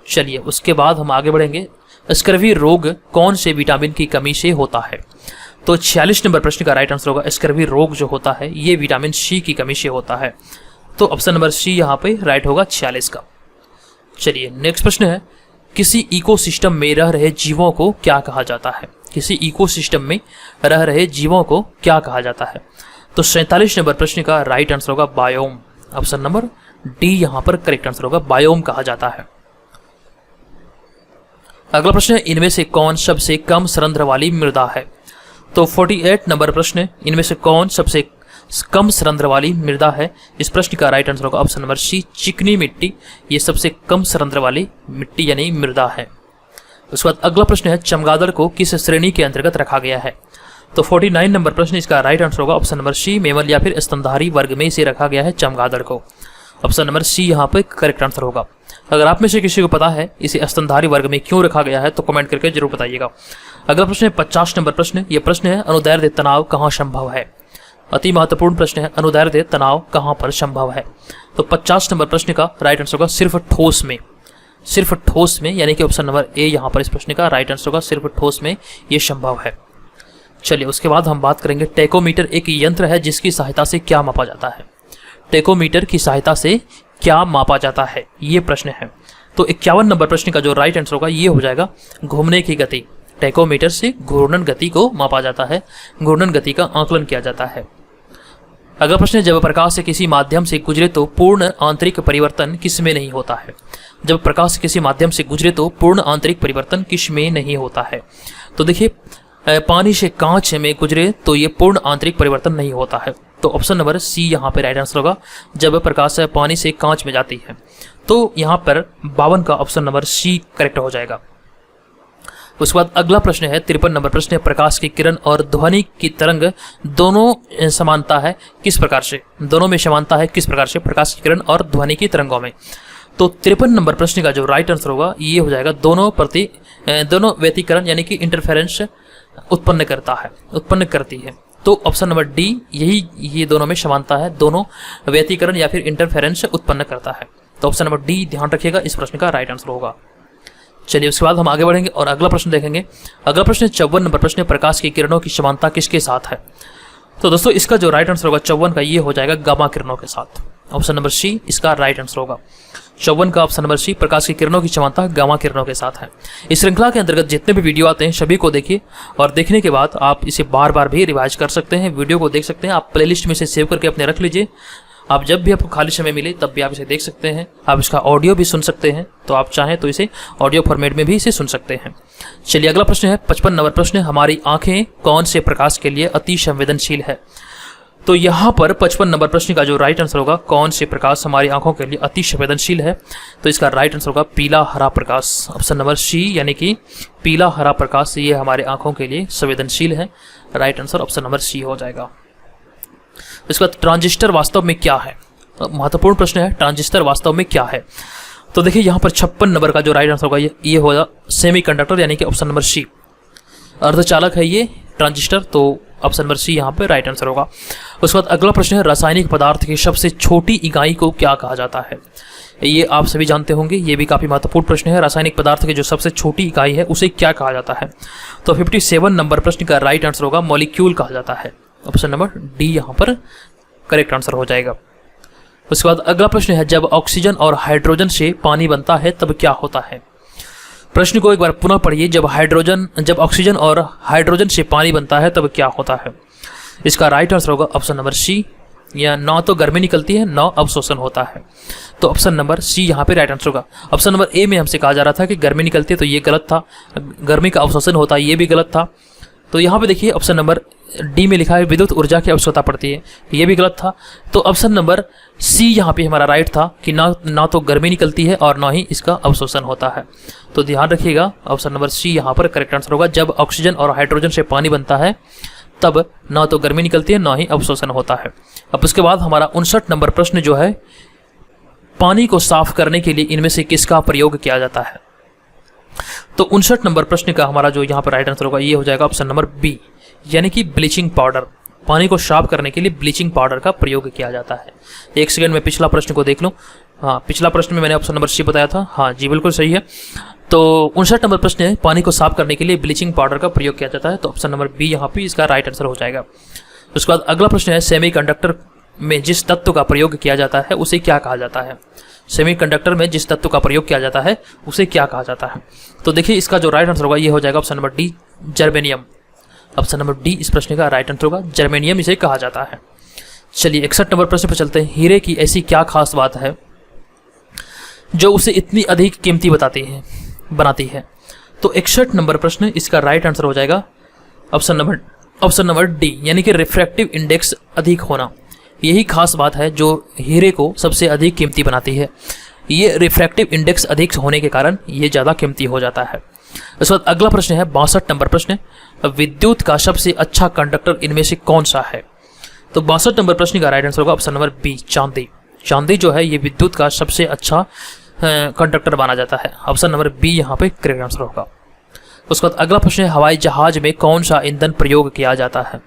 चलिए उसके बाद हम आगे बढ़ेंगे, स्कर्वी रोग कौन से विटामिन की कमी से होता है? तो 46 नंबर प्रश्न का राइट आंसर होगा, स्कर्वी रोग जो होता है ये विटामिन सी की कमी से होता है। तो ऑप्शन नंबर सी यहाँ पे राइट होगा 46 का। चलिए नेक्स्ट प्रश्न है, किसी इकोसिस्टम में रह रहे जीवों को क्या कहा जाता है? किसी इकोसिस्टम में रह रहे जीवों को क्या कहा जाता है? तो 47 नंबर प्रश्न का राइट आंसर होगा बायोम। ऑप्शन नंबर डी यहाँ पर करेक्ट आंसर होगा, बायोम कहा जाता है। अगला प्रश्न है, इनमें से कौन सबसे कम सरंध्र वाली मृदा है? तो 48 नंबर प्रश्न, इनमें से कौन सबसे कम सरंध्र वाली मृदा है? इस प्रश्न का राइट आंसर होगा ऑप्शन नंबर सी, चिकनी मिट्टी। ये सबसे कम सरंध्र वाली मिट्टी यानी मृदा है। उसके बाद अगला प्रश्न है, चमगादड़ को किस श्रेणी के अंतर्गत रखा गया है? तो 49 नंबर प्रश्न, इसका राइट आंसर होगा ऑप्शन नंबर सी, मेमल या फिर स्तनधारी वर्ग में इसे रखा गया है चमगादड़ को। ऑप्शन नंबर सी यहाँ पे करेक्ट आंसर होगा। अगर आप में से किसी को पता है इसे स्तनधारी वर्ग में क्यों रखा गया है तो कमेंट करके जरूर बताइएगा। अगला प्रश्न है 50 नंबर प्रश्न, यह प्रश्न है, अनुदैर्ध्य तनाव कहाँ संभव है? अति महत्वपूर्ण प्रश्न है, अनुदैर्ध्य तनाव कहाँ पर संभव है? तो 50 नंबर प्रश्न का राइट आंसर होगा सिर्फ ठोस में। सिर्फ ठोस में, यानी कि ऑप्शन नंबर ए यहाँ पर इस प्रश्न का राइट आंसर होगा, सिर्फ ठोस में ये संभव है। चलिए उसके बाद हम बात करेंगे, टेकोमीटर एक यंत्र है जिसकी सहायता से क्या मापा जाता है? टेकोमीटर की सहायता से क्या मापा जाता है, ये प्रश्न है। तो 51 नंबर प्रश्न का जो राइट आंसर होगा ये हो जाएगा घूमने की गति। टेकोमीटर से घूर्णन गति को मापा जाता है, घूर्णन गति का आकलन किया जाता है। अगला प्रश्न है, जब प्रकाश से किसी माध्यम से गुजरे तो पूर्ण आंतरिक परिवर्तन किस में नहीं होता है? जब प्रकाश किसी माध्यम से गुजरे तो पूर्ण आंतरिक परिवर्तन किस में नहीं होता है? तो देखिए, पानी से कांच में गुजरे तो ये पूर्ण आंतरिक परिवर्तन नहीं होता है। तो ऑप्शन नंबर सी यहाँ पे राइट आंसर होगा, जब प्रकाश पानी से कांच में जाती है। तो यहाँ पर 52 का ऑप्शन नंबर सी करेक्ट हो जाएगा। उसके बाद अगला प्रश्न है 53 नंबर प्रश्न है, प्रकाश की किरण और ध्वनि की तरंग दोनों समानता है किस प्रकार से? दोनों में समानता है किस प्रकार से, प्रकाश की किरण और ध्वनि की तरंगों में? तो 53 नंबर प्रश्न का जो राइट आंसर होगा ये हो जाएगा, दोनों व्यतिकरण यानी कि इंटरफेरेंस उत्पन्न करती है। तो ऑप्शन नंबर डी ये दोनों में समानता है, दोनों व्यतिकरण या फिर इंटरफेरेंस उत्पन्न करता है। तो ऑप्शन नंबर डी ध्यान रखिएगा, इस प्रश्न का राइट आंसर होगा। चलिए उसके बाद हम आगे बढ़ेंगे और अगला प्रश्न देखेंगे। अगला प्रश्न 54 नंबर प्रश्न, प्रकाश की किरणों की समानता किसके साथ है? तो दोस्तों इसका जो राइट आंसर होगा 54 का ये हो जाएगा गामा किरणों के साथ। ऑप्शन नंबर सी इसका राइट आंसर होगा। 54 का ऑप्शन नंबर सी, प्रकाश की किरणों की समानता गामा किरणों के साथ है। इस श्रृंखला के अंतर्गत जितने भी वीडियो आते हैं सभी को देखिए और देखने के बाद आप इसे बार बार भी रिवाइज कर सकते हैं, वीडियो को देख सकते हैं। आप प्लेलिस्ट में से सेव करके अपने रख लीजिए, आप जब भी आपको खाली समय मिले तब भी आप इसे देख सकते हैं। आप इसका ऑडियो भी सुन सकते हैं, तो आप चाहें तो इसे ऑडियो फॉर्मेट में भी इसे सुन सकते हैं। चलिए अगला प्रश्न है 55 नंबर प्रश्न, हमारी आंखें कौन से प्रकाश के लिए अति संवेदनशील है? तो यहाँ पर 55 नंबर प्रश्न का जो राइट आंसर होगा, कौन से प्रकाश हमारी आंखों के लिए अति संवेदनशील है? तो इसका राइट आंसर होगा पीला हरा प्रकाश। ऑप्शन नंबर सी यानी कि पीला हरा प्रकाश ये हमारे आंखों के लिए संवेदनशील है। Right answer option number C हो जाएगा। इसके बाद ट्रांजिस्टर वास्तव में क्या है? महत्वपूर्ण प्रश्न है, ट्रांजिस्टर वास्तव में क्या है? तो देखिए यहाँ पर 56 नंबर का जो राइट आंसर होगा ये होगा सेमीकंडक्टर यानी कि ऑप्शन नंबर सी, अर्धचालक है ये ट्रांजिस्टर। तो ऑप्शन नंबर सी यहाँ पे राइट आंसर होगा। उसके बाद अगला प्रश्न है, रासायनिक पदार्थ की सबसे छोटी इकाई को क्या कहा जाता है? ये आप सभी जानते होंगे, ये भी काफी महत्वपूर्ण प्रश्न है। रासायनिक पदार्थ की जो सबसे छोटी इकाई है उसे क्या कहा जाता है? तो 57 नंबर प्रश्न का राइट आंसर होगा मॉलिक्यूल कहा जाता है। ऑप्शन नंबर डी यहाँ पर करेक्ट आंसर हो जाएगा। उसके बाद अगला प्रश्न है, जब ऑक्सीजन और हाइड्रोजन से पानी बनता है तब क्या होता है? प्रश्न को एक बार पुनः पढ़िए, जब ऑक्सीजन और हाइड्रोजन से पानी बनता है तब क्या होता है? इसका राइट आंसर होगा ऑप्शन नंबर सी या ना तो गर्मी निकलती है ना अवशोषण होता है। तो ऑप्शन नंबर सी यहाँ पे राइट आंसर होगा। ऑप्शन नंबर ए में हमसे कहा जा रहा था कि गर्मी निकलती है, तो ये गलत था। गर्मी का अवशोषण होता है, ये भी गलत था। तो यहाँ पे देखिए ऑप्शन नंबर डी में लिखा है विद्युत ऊर्जा की आवश्यकता पड़ती है, ये भी गलत था। तो ऑप्शन नंबर सी यहाँ पे हमारा राइट था कि ना तो गर्मी निकलती है और ना ही इसका अवशोषण होता है। तो ध्यान रखिएगा, ऑप्शन नंबर सी यहाँ पर करेक्ट आंसर होगा। जब ऑक्सीजन और हाइड्रोजन से पानी बनता है तब ना तो गर्मी निकलती है ना ही अवशोषण होता है। अब उसके बाद हमारा 59 नंबर प्रश्न जो है, पानी को साफ करने के लिए इनमें से किसका प्रयोग किया जाता है। तो 59 नंबर प्रश्न का हमारा जो यहाँ पर राइट आंसर होगा ये हो जाएगा ऑप्शन नंबर बी, यानी कि ब्लीचिंग पाउडर। पानी को साफ करने के लिए ब्लीचिंग पाउडर का प्रयोग किया जाता है। एक सेकंड में पिछला प्रश्न को देख लूँ। हाँ, पिछला प्रश्न में मैंने ऑप्शन नंबर सी बताया था। हाँ जी, बिल्कुल सही है। तो 59 नंबर प्रश्न है, पानी को साफ करने के लिए ब्लीचिंग पाउडर का प्रयोग किया जाता है। तो ऑप्शन नंबर बी यहाँ पे इसका राइट आंसर हो जाएगा। उसके बाद अगला प्रश्न है, सेमीकंडक्टर में जिस तत्व का प्रयोग किया जाता है उसे क्या कहा जाता है। सेमीकंडक्टर में जिस तत्व का प्रयोग किया जाता है उसे क्या कहा जाता है। तो देखिए इसका जो राइट आंसर होगा ये हो जाएगा option number D, germanium. Option number D इस प्रश्न का राइट आंसर होगा, जर्मेनियम इसे कहा जाता है। चलिए 61 नंबर प्रश्न पर चलते हैं। हीरे की ऐसी क्या खास बात है जो उसे इतनी अधिक कीमती बनाती है। तो 61 नंबर प्रश्न इसका राइट आंसर हो जाएगा ऑप्शन नंबर डी, यानी कि रिफ्रैक्टिव इंडेक्स अधिक होना। यही खास बात है जो हीरे को सबसे अधिक कीमती बनाती है। ये रिफ्रैक्टिव इंडेक्स अधिक होने के कारण ये ज़्यादा कीमती हो जाता है। उसके बाद अगला प्रश्न है 62 नंबर प्रश्न, विद्युत का सबसे अच्छा कंडक्टर इनमें से कौन सा है। तो 62 नंबर प्रश्न का राइट आंसर होगा ऑप्शन नंबर बी, चांदी। चांदी जो है ये विद्युत का सबसे अच्छा कंडक्टर माना जाता है। ऑप्शन नंबर बी यहाँ पे करेक्ट आंसर होगा। उसके बाद अगला प्रश्न है, हवाई जहाज में कौन सा ईंधन प्रयोग किया जाता है।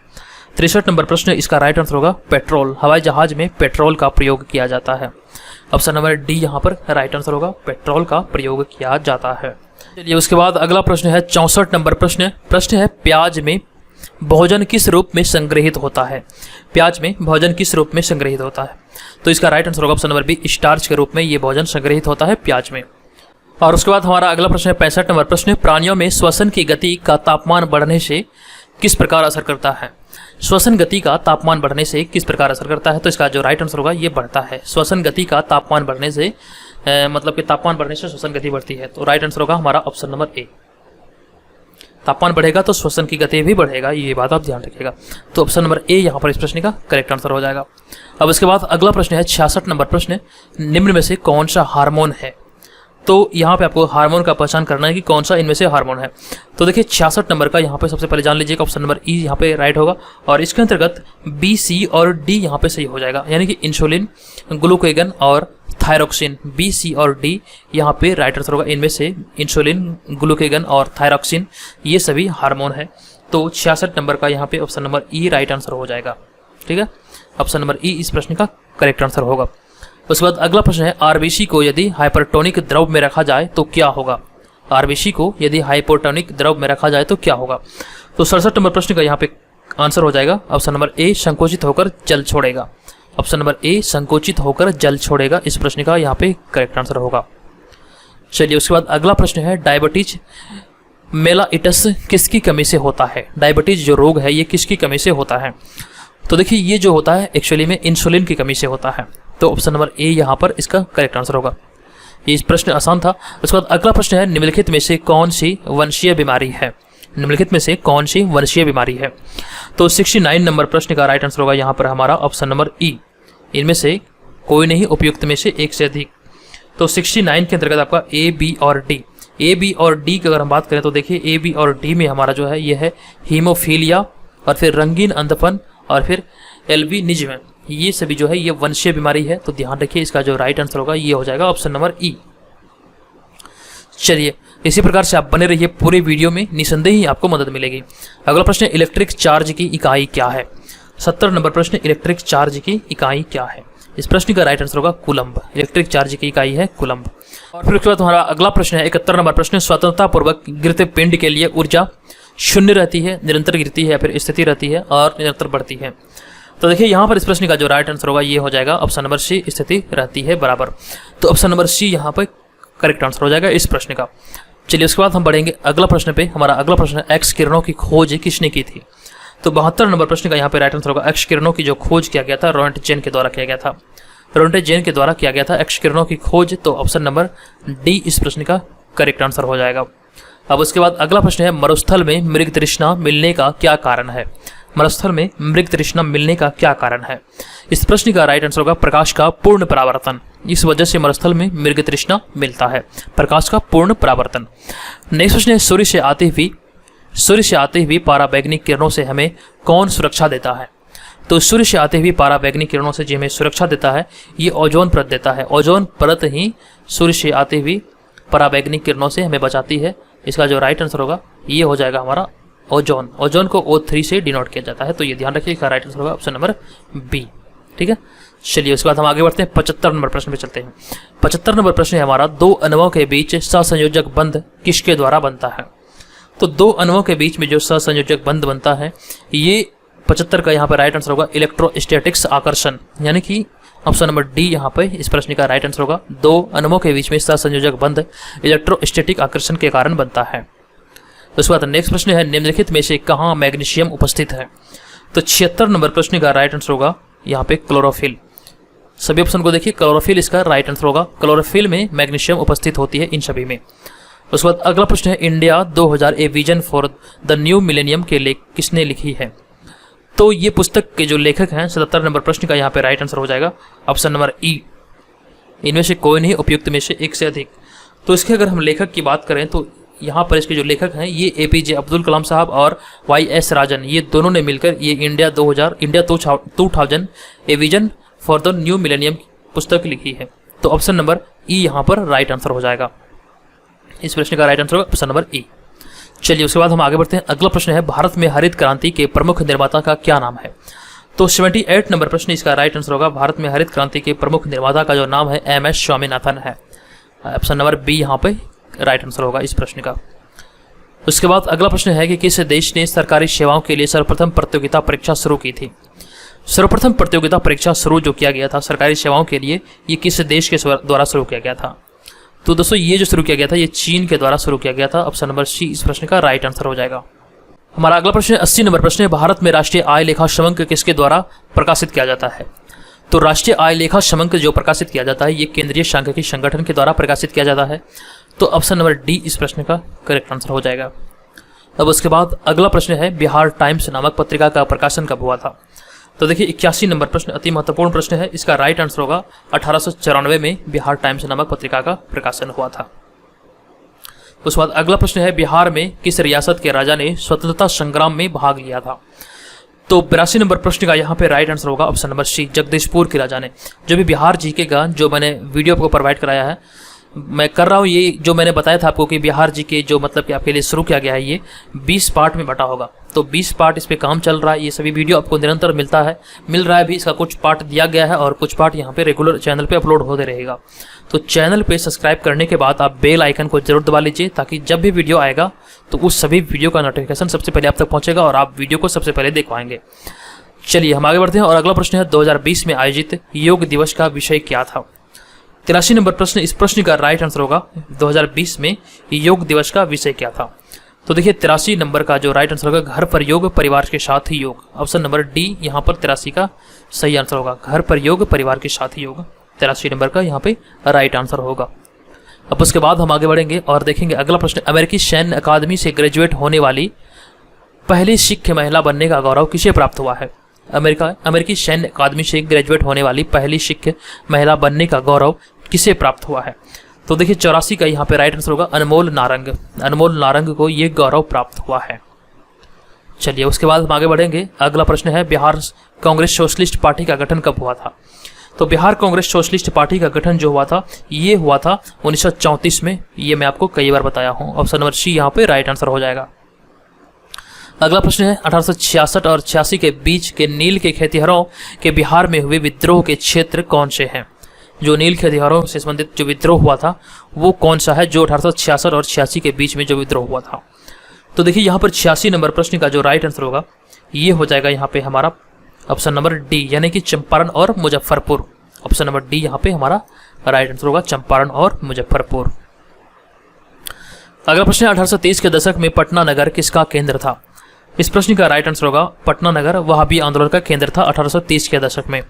63 नंबर प्रश्न इसका राइट आंसर होगा पेट्रोल। हवाई जहाज में पेट्रोल का प्रयोग किया जाता है। ऑप्शन नंबर डी यहाँ पर राइट आंसर होगा, पेट्रोल का प्रयोग किया जाता है। चलिए उसके बाद अगला प्रश्न है 64 नंबर प्रश्न है, प्याज में भोजन किस रूप में संग्रहित होता है। प्याज में भोजन किस रूप में संग्रहित होता है। तो इसका राइट आंसर होगा ऑप्शन नंबर बी, स्टार्च के रूप में ये भोजन संग्रहित होता है प्याज में। और उसके बाद हमारा अगला प्रश्न है 65 नंबर प्रश्न, प्राणियों में श्वसन की गति का तापमान बढ़ने से किस प्रकार असर करता है। श्वसन गति का तापमान बढ़ने से किस प्रकार असर करता है। तो इसका जो राइट आंसर होगा ये बढ़ता है। श्वसन गति का तापमान बढ़ने से मतलब कि तापमान बढ़ने से श्वसन गति बढ़ती है। तो राइट आंसर होगा हमारा ऑप्शन नंबर ए, तापमान बढ़ेगा तो श्वसन की गति भी बढ़ेगा, ये बात आप ध्यान रखिएगा। तो ऑप्शन नंबर ए यहाँ पर इस प्रश्न का करेक्ट आंसर हो जाएगा। अब इसके बाद अगला प्रश्न है 66 नंबर प्रश्न, निम्न में से कौन सा हार्मोन है। तो यहाँ पे आपको हार्मोन का पहचान करना है कि कौन सा इनमें से हार्मोन है। तो देखिए 66 नंबर का यहाँ पे सबसे पहले जान लीजिएगा, ऑप्शन नंबर ई यहाँ पे राइट होगा और इसके अंतर्गत बी, सी और डी यहाँ पे सही हो जाएगा, यानी कि इंसुलिन, ग्लूकेगन और थायरोक्सिन। बी, सी और डी यहाँ पे राइट आंसर होगा। इनमें से इंसुलिन, ग्लूकेगन और थायरोक्सिन ये सभी हार्मोन है। तो 66 नंबर का यहाँ पे ऑप्शन नंबर ई राइट आंसर हो जाएगा। ठीक है, ऑप्शन नंबर ई इस प्रश्न का करेक्ट आंसर होगा। उसके बाद अगला प्रश्न है, आरबीसी को यदि हाइपरटोनिक द्रव में रखा जाए तो क्या होगा। आरबीसी को यदि हाइपोटोनिक द्रव में रखा जाए तो क्या होगा। तो 67 नंबर प्रश्न का यहाँ पे आंसर हो जाएगा ऑप्शन नंबर ए, संकोचित होकर जल छोड़ेगा। ऑप्शन नंबर ए, संकोचित होकर जल छोड़ेगा, इस प्रश्न का यहाँ पे करेक्ट आंसर होगा। चलिए उसके बाद अगला प्रश्न है, डायबिटीज मेलाइटस किसकी कमी से होता है। डायबिटीज जो रोग है ये किसकी कमी से होता है। तो देखिए ये जो होता है एक्चुअली में इंसुलिन की कमी से होता है। तो ऑप्शन नंबर ए यहाँ पर इसका करेक्ट आंसर होगा। ये प्रश्न आसान था। उसके बाद अगला प्रश्न है, निम्नलिखित में से कौन सी वंशीय बीमारी है। निम्नलिखित में से कौन सी वंशीय बीमारी है। तो 69 नंबर प्रश्न का राइट आंसर होगा यहाँ पर हमारा ऑप्शन नंबर ई, इनमें से कोई नहीं, उपयुक्त में से एक से अधिक। तो 69 के अंतर्गत आपका ए, बी और डी। ए, बी और डी की अगर हम बात करें तो देखिए ए, बी और डी में हमारा जो है ये है हीमोफीलिया और फिर रंगीन अंधपन और फिर एल्बिनिज्म। ये सभी जो है ये वंशीय बीमारी है। तो ध्यान रखिए इसका जो राइट आंसर होगा ये हो जाएगा ऑप्शन नंबर ई। चलिए इसी प्रकार से आप बने रहिए पूरे वीडियो में, निसंदेह ही आपको मदद मिलेगी। अगला प्रश्न है, इलेक्ट्रिक चार्ज की इकाई क्या है। 70 नंबर प्रश्न, इलेक्ट्रिक चार्ज की इकाई क्या है। इस प्रश्न का राइट आंसर होगा कूलम्ब। इलेक्ट्रिक चार्ज की इकाई है कूलम्ब। और फिर उसके बाद हमारा अगला प्रश्न है 71 नंबर प्रश्न, स्वतंत्रता पूर्वक गिरते पिंड के लिए ऊर्जा शून्य रहती है, निरंतर गिरती है, फिर स्थिति रहती है और निरंतर बढ़ती है। तो देखिए यहाँ पर इस प्रश्न का जो राइट आंसर होगा ये हो जाएगा ऑप्शन नंबर सी, स्थिति रहती है बराबर। तो ऑप्शन नंबर सी यहाँ पर करेक्ट आंसर हो जाएगा इस प्रश्न का। चलिए उसके बाद हम बढ़ेंगे अगला प्रश्न पे। हमारा अगला प्रश्न है, एक्स किरणों की खोज किसने की थी। तो 72 नंबर प्रश्न का यहाँ पे राइट आंसर होगा एक्स किरणों की जो खोज किया गया था रोएंटजेन के द्वारा किया गया था। रोएंटजेन के द्वारा किया गया था एक्स किरणों की खोज। तो ऑप्शन नंबर डी इस प्रश्न का करेक्ट आंसर हो जाएगा। अब उसके बाद अगला प्रश्न है मरुस्थल में मृग तृष्णा मिलने का क्या कारण है। मरुस्थल में मृग तृष्णा मिलने का क्या कारण है। इस प्रश्न का राइट आंसर होगा प्रकाश का पूर्ण परावर्तन। इस वजह से मरुस्थल में मृग तृष्णा मिलता है, प्रकाश का पूर्ण परावर्तन। नेक्स्ट प्रश्न है सूर्य से आते हुए पराबैंगनी किरणों से हमें कौन सुरक्षा देता है। तो सूर्य से आते हुए पराबैंगनी किरणों से जो हमें सुरक्षा देता है ये ओजोन परत देता है। ओजोन परत ही सूर्य से आते हुए पराबैंगनी किरणों से हमें बचाती है। इसका जो राइट आंसर होगा ये हो जाएगा हमारा ओजोन। ओजोन को O3 से डिनोट किया जाता है, तो ये ध्यान रखिए। इसका राइट आंसर होगा ऑप्शन नंबर बी। ठीक है, चलिए उसके बाद हम आगे बढ़ते हैं 75 नंबर प्रश्न पे चलते हैं। 75 नंबर प्रश्न है हमारा दो अणुओं के बीच सहसंयोजक बंध किसके द्वारा बनता है। तो दो अणुओं के बीच में जो सहसंयोजक बंध बनता है ये 75 का यहाँ पर राइट आंसर होगा इलेक्ट्रोस्टैटिक्स आकर्षण, यानी कि ऑप्शन नंबर डी यहाँ पे इस प्रश्न का राइट आंसर होगा। दो अणुओं के बीच में सहसंयोजक बंध इलेक्ट्रोस्टैटिक आकर्षण के कारण बनता है। उसके बाद नेक्स्ट प्रश्न है निम्नलिखित में से कहाँ मैग्नीशियम उपस्थित है। तो 76 नंबर प्रश्न का राइट आंसर होगा यहाँ पे क्लोरोफिल। सभी ऑप्शन को देखिए, क्लोरोफिल इसका राइट आंसर होगा। क्लोरोफिल में मैग्नीशियम उपस्थित होती है इन सभी में। उसके बाद अगला प्रश्न है India 2000 a vision for the new millennium के लेख किसने लिखी है। तो ये पुस्तक के जो लेखक हैं 77 नंबर प्रश्न का यहाँ पे राइट आंसर हो जाएगा ऑप्शन नंबर ई। इनमें से कोई नहीं, उपयुक्त में से एक से अधिक। तो इसके अगर हम लेखक की बात करें तो यहाँ पर इसके जो लेखक हैं ये APJ अब्दुल कलाम साहब और YS राजन, ये दोनों ने मिलकर ये India 2000 a vision for the new millennium पुस्तक लिखी है। तो ऑप्शन नंबर ई यहाँ पर राइट आंसर हो जाएगा। इस प्रश्न का राइट आंसर होगा ऑप्शन नंबर ई। चलिए उसके बाद हम आगे बढ़ते हैं। अगला प्रश्न है भारत में हरित क्रांति के प्रमुख निर्माता का क्या नाम है। तो 78 नंबर प्रश्न इसका राइट आंसर होगा भारत में हरित क्रांति के प्रमुख निर्माता का जो नाम है MS स्वामीनाथन है। ऑप्शन नंबर बी यहाँ पे राइट आंसर होगा इस प्रश्न का। उसके बाद अगला प्रश्न है कि किस देश ने सरकारी सेवाओं के लिए सर्वप्रथम प्रतियोगिता परीक्षा शुरू की थी। सर्वप्रथम प्रतियोगिता परीक्षा शुरू जो किया गया था सरकारी सेवाओं के लिए ये किस देश के द्वारा शुरू किया गया था। तो दोस्तों ये जो शुरू किया गया था ये चीन के द्वारा शुरू किया गया था। ऑप्शन नंबर सी इस प्रश्न का राइट आंसर हो जाएगा। हमारा अगला प्रश्न 80 नंबर प्रश्न है भारत में राष्ट्रीय आय लेखा समंक किसके द्वारा प्रकाशित किया जाता है। तो राष्ट्रीय आय लेखा समंक जो प्रकाशित किया जाता है ये केंद्रीय सांख्यिकी संगठन के द्वारा प्रकाशित किया जाता है। तो ऑप्शन नंबर डी इस प्रश्न का करेक्ट आंसर हो जाएगा। अब उसके बाद अगला प्रश्न है बिहार टाइम्स नामक पत्रिका का प्रकाशन कब हुआ था। तो देखिए 81 नंबर प्रश्न अति महत्वपूर्ण प्रश्न है। इसका राइट आंसर होगा 1894 में बिहार टाइम्स नामक पत्रिका का प्रकाशन हुआ था। उसके बाद अगला प्रश्न है बिहार में किस रियासत के राजा ने स्वतंत्रता संग्राम में भाग लिया था। तो 82 नंबर प्रश्न का यहाँ पे राइट आंसर होगा ऑप्शन नंबर सी जगदीशपुर के राजा ने। जो भी बिहार जीकेगा जो मैंने वीडियो आपको प्रोवाइड कराया है मैं कर रहा हूँ, ये जो मैंने बताया था आपको कि बिहार जी के जो मतलब कि आपके लिए शुरू किया गया है ये 20 पार्ट में बटा होगा। तो 20 पार्ट इस पे काम चल रहा है। ये सभी वीडियो आपको निरंतर मिल रहा है भी। इसका कुछ पार्ट दिया गया है और कुछ पार्ट यहाँ पे रेगुलर चैनल पे अपलोड होते रहेगा। तो चैनल पे सब्सक्राइब करने के बाद आप बेल आइकन को जरूर दबा लीजिए ताकि जब भी वीडियो आएगा तो उस सभी वीडियो का नोटिफिकेशन सबसे पहले आप तक पहुँचेगा और आप वीडियो को सबसे पहले देख पाएंगे। चलिए हम आगे बढ़ते हैं और अगला प्रश्न है 2020 में आयोजित योग दिवस का विषय क्या था। 83 नंबर प्रश्न इस प्रश्न का राइट आंसर होगा 2020 में योग दिवस का विषय क्या था। तो देखिए 83 नंबर का जो राइट आंसर होगा घर पर योग परिवार के साथ ही योग। ऑप्शन नंबर डी यहाँ पर 83 का सही आंसर होगा। घर पर योग परिवार के साथ ही योग 83 नंबर का यहाँ पे राइट आंसर होगा। अब उसके बाद हम आगे बढ़ेंगे और देखेंगे अगला प्रश्न अमेरिकी सैन्य अकादमी से ग्रेजुएट होने वाली पहली सिख महिला बनने का गौरव किसे प्राप्त हुआ है। अमेरिकी सैन्य अकादमी से ग्रेजुएट होने वाली पहली सिख महिला बनने का गौरव किसे प्राप्त हुआ है। तो देखिए 84 का यहाँ पे राइट आंसर होगा अनमोल नारंग को ये गौरव प्राप्त हुआ है। चलिए उसके बाद हम आगे बढ़ेंगे। अगला प्रश्न है बिहार कांग्रेस सोशलिस्ट पार्टी का गठन कब हुआ था। तो बिहार कांग्रेस सोशलिस्ट पार्टी का गठन जो हुआ था ये हुआ था 1934 में। ये मैं आपको कई बार बताया हूँ। ऑप्शन नंबर सी यहाँ पे राइट आंसर हो जाएगा। अगला प्रश्न है 1866 और 86 के बीच के नील के खेतिहरों के बिहार में हुए विद्रोह के क्षेत्र कौन से हैं। जो नील खेतिहरों से संबंधित जो विद्रोह हुआ था वो कौन सा है जो 1866 और 86 के बीच में जो विद्रोह हुआ था। तो देखिए यहाँ पर 86 नंबर प्रश्न का जो राइट आंसर होगा ये हो जाएगा यहाँ पे हमारा ऑप्शन नंबर डी यानी कि चंपारण और मुजफ्फरपुर। ऑप्शन नंबर डी यहाँ पे हमारा राइट आंसर होगा चंपारण और मुजफ्फरपुर। अगला प्रश्न है 1830 के दशक में पटना नगर किसका केंद्र था। इस प्रश्न का राइट आंसर होगा पटना नगर वहाबी आंदोलन का केंद्र था 1830 के दशक में।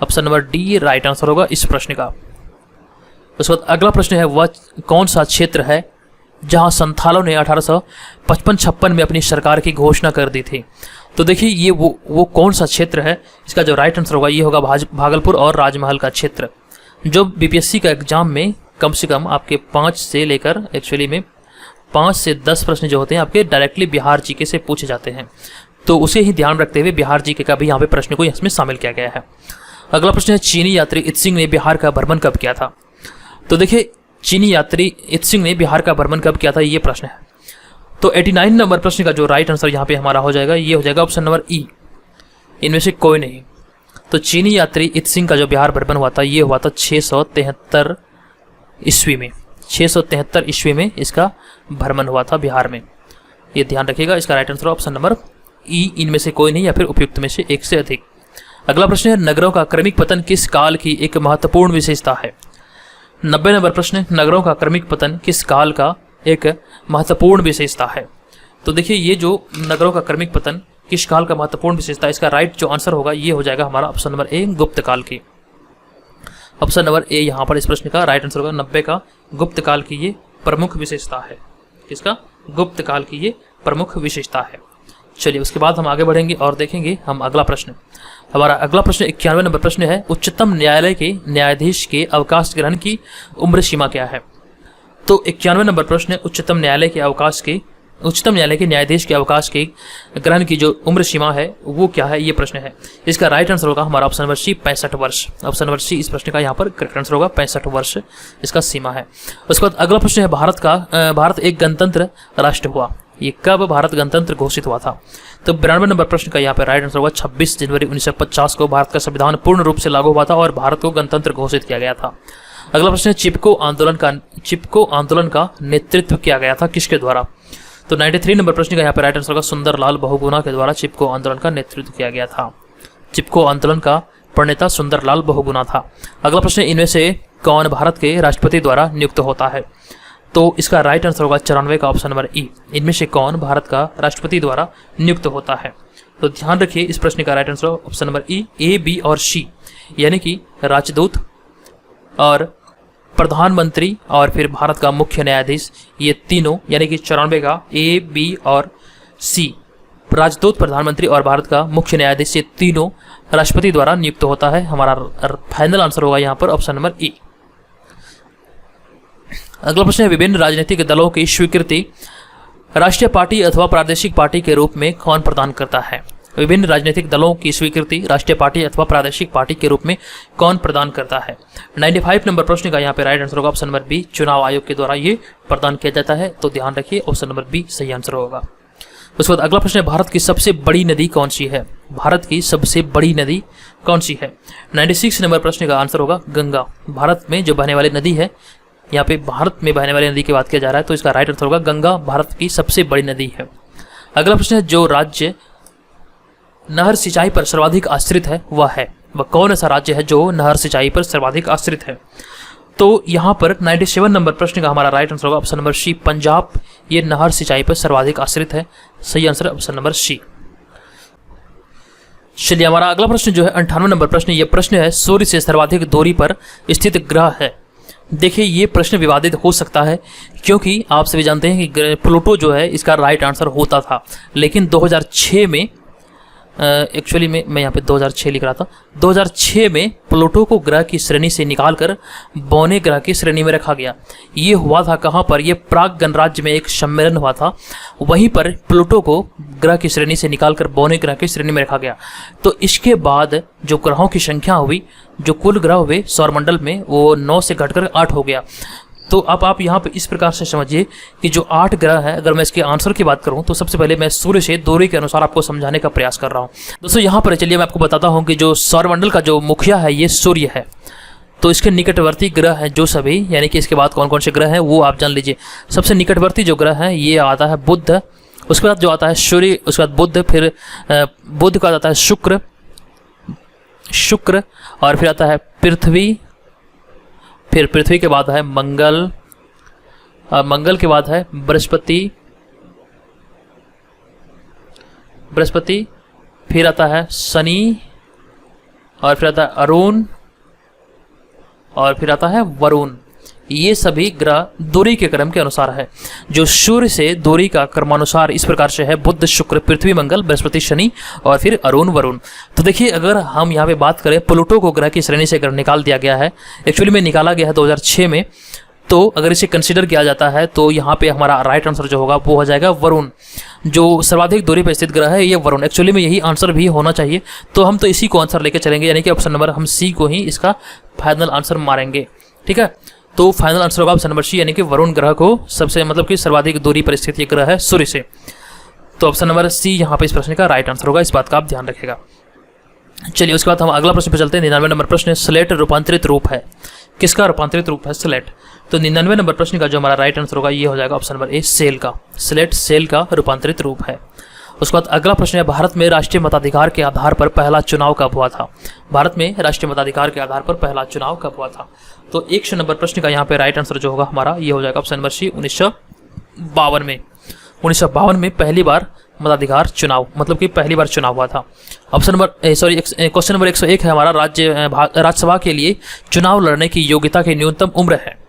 Option number D right answer होगा इस प्रश्न का। उसके बाद अगला प्रश्न है, वह कौन सा क्षेत्र है जहां संथालों ने 1855-56 में अपनी सरकार की घोषणा कर दी थी। तो देखिए ये वो कौन सा क्षेत्र है, इसका जो राइट आंसर होगा ये होगा भागलपुर और राजमहल का क्षेत्र। जो बीपीएससी का एग्जाम में कम से कम आपके 5 से लेकर एक्चुअली में 5 से 10 प्रश्न जो होते हैं आपके डायरेक्टली बिहार जीके से पूछे जाते हैं, तो उसे ही ध्यान रखते हुए बिहार जीके का भी यहाँ पे प्रश्न को इसमें शामिल किया गया है। अगला प्रश्न है, चीनी यात्री इत्सिंग ने बिहार का भ्रमण कब किया था। तो देखिए चीनी यात्री इत्सिंग ने बिहार का भ्रमण कब किया था, ये प्रश्न है। तो 89 नंबर प्रश्न का जो राइट आंसर यहाँ पे हमारा हो जाएगा ये हो जाएगा ऑप्शन नंबर ई, इनमें से कोई नहीं। तो चीनी यात्री इत्सिंग का जो बिहार भ्रमण हुआ था ये हुआ था 673 ईस्वी में। 673 ईस्वी में इसका भ्रमण हुआ था बिहार में, ये ध्यान रखिएगा। इसका राइट आंसर ऑप्शन नंबर ई, इनमें से कोई नहीं या फिर उपयुक्त में से एक से अधिक। अगला प्रश्न है, नगरों का क्रमिक पतन किस काल की एक महत्वपूर्ण विशेषता है। 90 नंबर प्रश्न, नगरों का क्रमिक पतन किस काल का एक महत्वपूर्ण विशेषता है। तो देखिए ये जो नगरों का क्रमिक पतन किस काल का महत्वपूर्ण विशेषता है, इसका राइट जो आंसर होगा ये हो जाएगा हमारा ऑप्शन नंबर ए, गुप्त काल की। ऑप्शन नंबर ए यहाँ पर इस प्रश्न का राइट आंसर होगा 90 का गुप्त काल की ये प्रमुख विशेषता है। किसका? गुप्त काल की ये प्रमुख विशेषता है। चलिए उसके बाद हम आगे बढ़ेंगे और देखेंगे हम अगला प्रश्न। हमारा अगला प्रश्न 91 नंबर प्रश्न है, उच्चतम न्यायालय के न्यायाधीश के अवकाश ग्रहण की उम्र सीमा क्या है। तो 91 नंबर प्रश्न है, उच्चतम न्यायालय के न्यायाधीश के अवकाश के ग्रहण की जो उम्र सीमा है वो क्या है, ये प्रश्न है। इसका राइट आंसर होगा हमारा ऑप्शन नंबर सी, 65 वर्ष। ऑप्शन नंबर सी इस प्रश्न का यहाँ पर करेक्ट आंसर होगा, 65 वर्ष इसका सीमा है। उसके बाद अगला प्रश्न है, भारत एक गणतंत्र राष्ट्र हुआ, ये कब भारत गणतंत्र घोषित हुआ था। तो 92 नंबर प्रश्न का यहाँ पे राइट आंसर होगा 26 जनवरी 1950 को भारत का संविधान पूर्ण रूप से लागू हुआ था और भारत को गणतंत्र घोषित किया गया था। अगला प्रश्न है, चिपको आंदोलन का नेतृत्व किया गया था किसके द्वारा। तो 93 नंबर प्रश्न का यहाँ पे राइट आंसर होगा सुंदरलाल बहुगुणा के द्वारा चिपको आंदोलन का नेतृत्व किया गया था। चिपको आंदोलन का प्रणेता सुंदरलाल बहुगुणा था। अगला प्रश्न, इनमें से कौन भारत के राष्ट्रपति द्वारा नियुक्त होता है। तो इसका राइट आंसर होगा 94 का ऑप्शन नंबर ई, इनमें से कौन भारत का राष्ट्रपति द्वारा नियुक्त होता है। तो ध्यान रखिए इस प्रश्न का right answer option number E, A, B और सी, यानी कि राजदूत और प्रधानमंत्री और फिर भारत का मुख्य न्यायाधीश, ये तीनों यानी कि 94 का ए, बी और सी, राजदूत, प्रधानमंत्री और भारत का मुख्य न्यायाधीश, ये तीनों राष्ट्रपति द्वारा नियुक्त होता है। हमारा फाइनल आंसर होगा यहाँ पर ऑप्शन नंबर ई। अगला प्रश्न है, विभिन्न राजनीतिक दलों की स्वीकृति राष्ट्रीय पार्टी अथवा प्रादेशिक पार्टी के रूप में कौन प्रदान करता है। विभिन्न राजनीतिक दलों की स्वीकृति राष्ट्रीय पार्टी अथवा प्रादेशिक पार्टी के रूप में कौन प्रदान करता है। 95 नंबर प्रश्न का यहाँ पे राइट आंसर होगा ऑप्शन नंबर बी, चुनाव आयोग के द्वारा ये प्रदान किया जाता है। तो ध्यान रखिए ऑप्शन नंबर बी सही आंसर होगा। उसके बाद अगला प्रश्न है, भारत की सबसे बड़ी नदी कौन सी है। भारत की सबसे बड़ी नदी कौन सी है। 96 नंबर प्रश्न का आंसर होगा गंगा। भारत में जो बहने वाली नदी है, यहाँ पे भारत में बहने वाली नदी की बात किया जा रहा है, तो इसका राइट आंसर होगा गंगा भारत की सबसे बड़ी नदी है। अगला प्रश्न है, जो राज्य नहर सिंचाई पर सर्वाधिक आश्रित है वह कौन सा राज्य है जो नहर सिंचाई पर सर्वाधिक आश्रित है। तो यहाँ पर 97 नंबर प्रश्न का हमारा राइट आंसर होगा ऑप्शन नंबर सी, पंजाब, ये नहर सिंचाई पर सर्वाधिक आश्रित है। सही आंसर ऑप्शन नंबर सी। चलिए हमारा अगला प्रश्न जो है 98 नंबर प्रश्न, ये प्रश्न है, सूर्य से सर्वाधिक दूरी पर स्थित ग्रह है। देखिए ये प्रश्न विवादित हो सकता है क्योंकि आप सभी जानते हैं कि प्लूटो जो है इसका राइट आंसर होता था, लेकिन 2006 में एक्चुअली में मैं यहाँ पे 2006 लिख रहा था, 2006 में प्लूटो को ग्रह की श्रेणी से निकालकर बौने ग्रह की श्रेणी में रखा गया। ये हुआ था कहाँ पर, ये प्राग गणराज्य में एक सम्मेलन हुआ था, वहीं पर प्लूटो को ग्रह की श्रेणी से निकालकर बौने ग्रह की श्रेणी में रखा गया। तो इसके बाद जो ग्रहों की संख्या हुई, जो कुल ग्रह हुए सौरमंडल में, वो 9 से घटकर 8 हो गया। तो अब आप यहाँ पे इस प्रकार से समझिए कि जो 8 ग्रह है, अगर मैं इसके आंसर की बात करूँ तो सबसे पहले मैं सूर्य से दूरी के अनुसार आपको समझाने का प्रयास कर रहा हूँ। दोस्तों यहाँ पर चलिए मैं आपको बताता हूँ कि जो सौरमंडल का जो मुखिया है ये सूर्य है। तो इसके निकटवर्ती ग्रह हैं जो सभी, यानी कि इसके बाद कौन कौन से ग्रह हैं वो आप जान लीजिए। सबसे निकटवर्ती जो ग्रह है ये आता है बुध, उसके बाद जो आता है सूर्य, उसके बाद बुध, फिर बुध का आता है शुक्र और फिर आता है पृथ्वी, फिर पृथ्वी के बाद है मंगल, मंगल के बाद है बृहस्पति, बृहस्पति, फिर आता है शनि, और फिर आता है अरुण, और फिर आता है वरुण। ये सभी ग्रह दूरी के क्रम के अनुसार है। जो सूर्य से दूरी का क्रमानुसार इस प्रकार से है: बुध, शुक्र, पृथ्वी, मंगल, बृहस्पति, शनि, और फिर अरुण, वरुण। तो देखिए, अगर हम यहाँ पे बात करें, प्लूटो को ग्रह की श्रेणी से ग्रह निकाल दिया गया है। एक्चुअली में निकाला गया है 2006 में। तो अगर इसे कंसीडर किया जाता है तो यहाँ पे हमारा राइट आंसर जो होगा वो हो जाएगा वरुण। जो सर्वाधिक दूरी पर स्थित ग्रह है ये वरुण। एक्चुअली में यही आंसर भी होना चाहिए, तो हम तो इसी को आंसर लेके चलेंगे, यानी कि ऑप्शन नंबर हम सी को ही इसका फाइनल आंसर मारेंगे। ठीक है, तो फाइनल आंसर होगा ऑप्शन नंबर सी, यानी कि वरुण ग्रह को सबसे मतलब कि सर्वाधिक दूरी पर स्थित ये ग्रह है सूर्य से। तो ऑप्शन नंबर सी यहाँ पे इस प्रश्न का राइट आंसर होगा, इस बात का आप ध्यान रखिएगा। चलिए उसके बाद हम अगला प्रश्न पे चलते हैं। 99 नंबर प्रश्न, स्लेट रूपांतरित रूप है। किसका रूपांतरित रूप है? स्लेट। तो 99 नंबर प्रश्न का जो हमारा राइट आंसर होगा ये हो जाएगा ऑप्शन नंबर ए, सेल का। स्लेट सेल का रूपांतरित रूप है। उसके बाद अगला प्रश्न है, भारत में राष्ट्रीय मताधिकार के आधार पर पहला चुनाव कब हुआ था? भारत में राष्ट्रीय मताधिकार के आधार पर पहला चुनाव कब हुआ था? तो 100 नंबर प्रश्न का यहाँ पे राइट आंसर जो होगा हमारा ये हो जाएगा ऑप्शन नंबर सी, 1952 में। 1952 में पहली बार मताधिकार चुनाव, मतलब कि पहली बार चुनाव हुआ था। ऑप्शन नंबर क्वेश्चन नंबर 101 है हमारा, राज्यसभा के लिए चुनाव लड़ने की योग्यता की न्यूनतम उम्र है।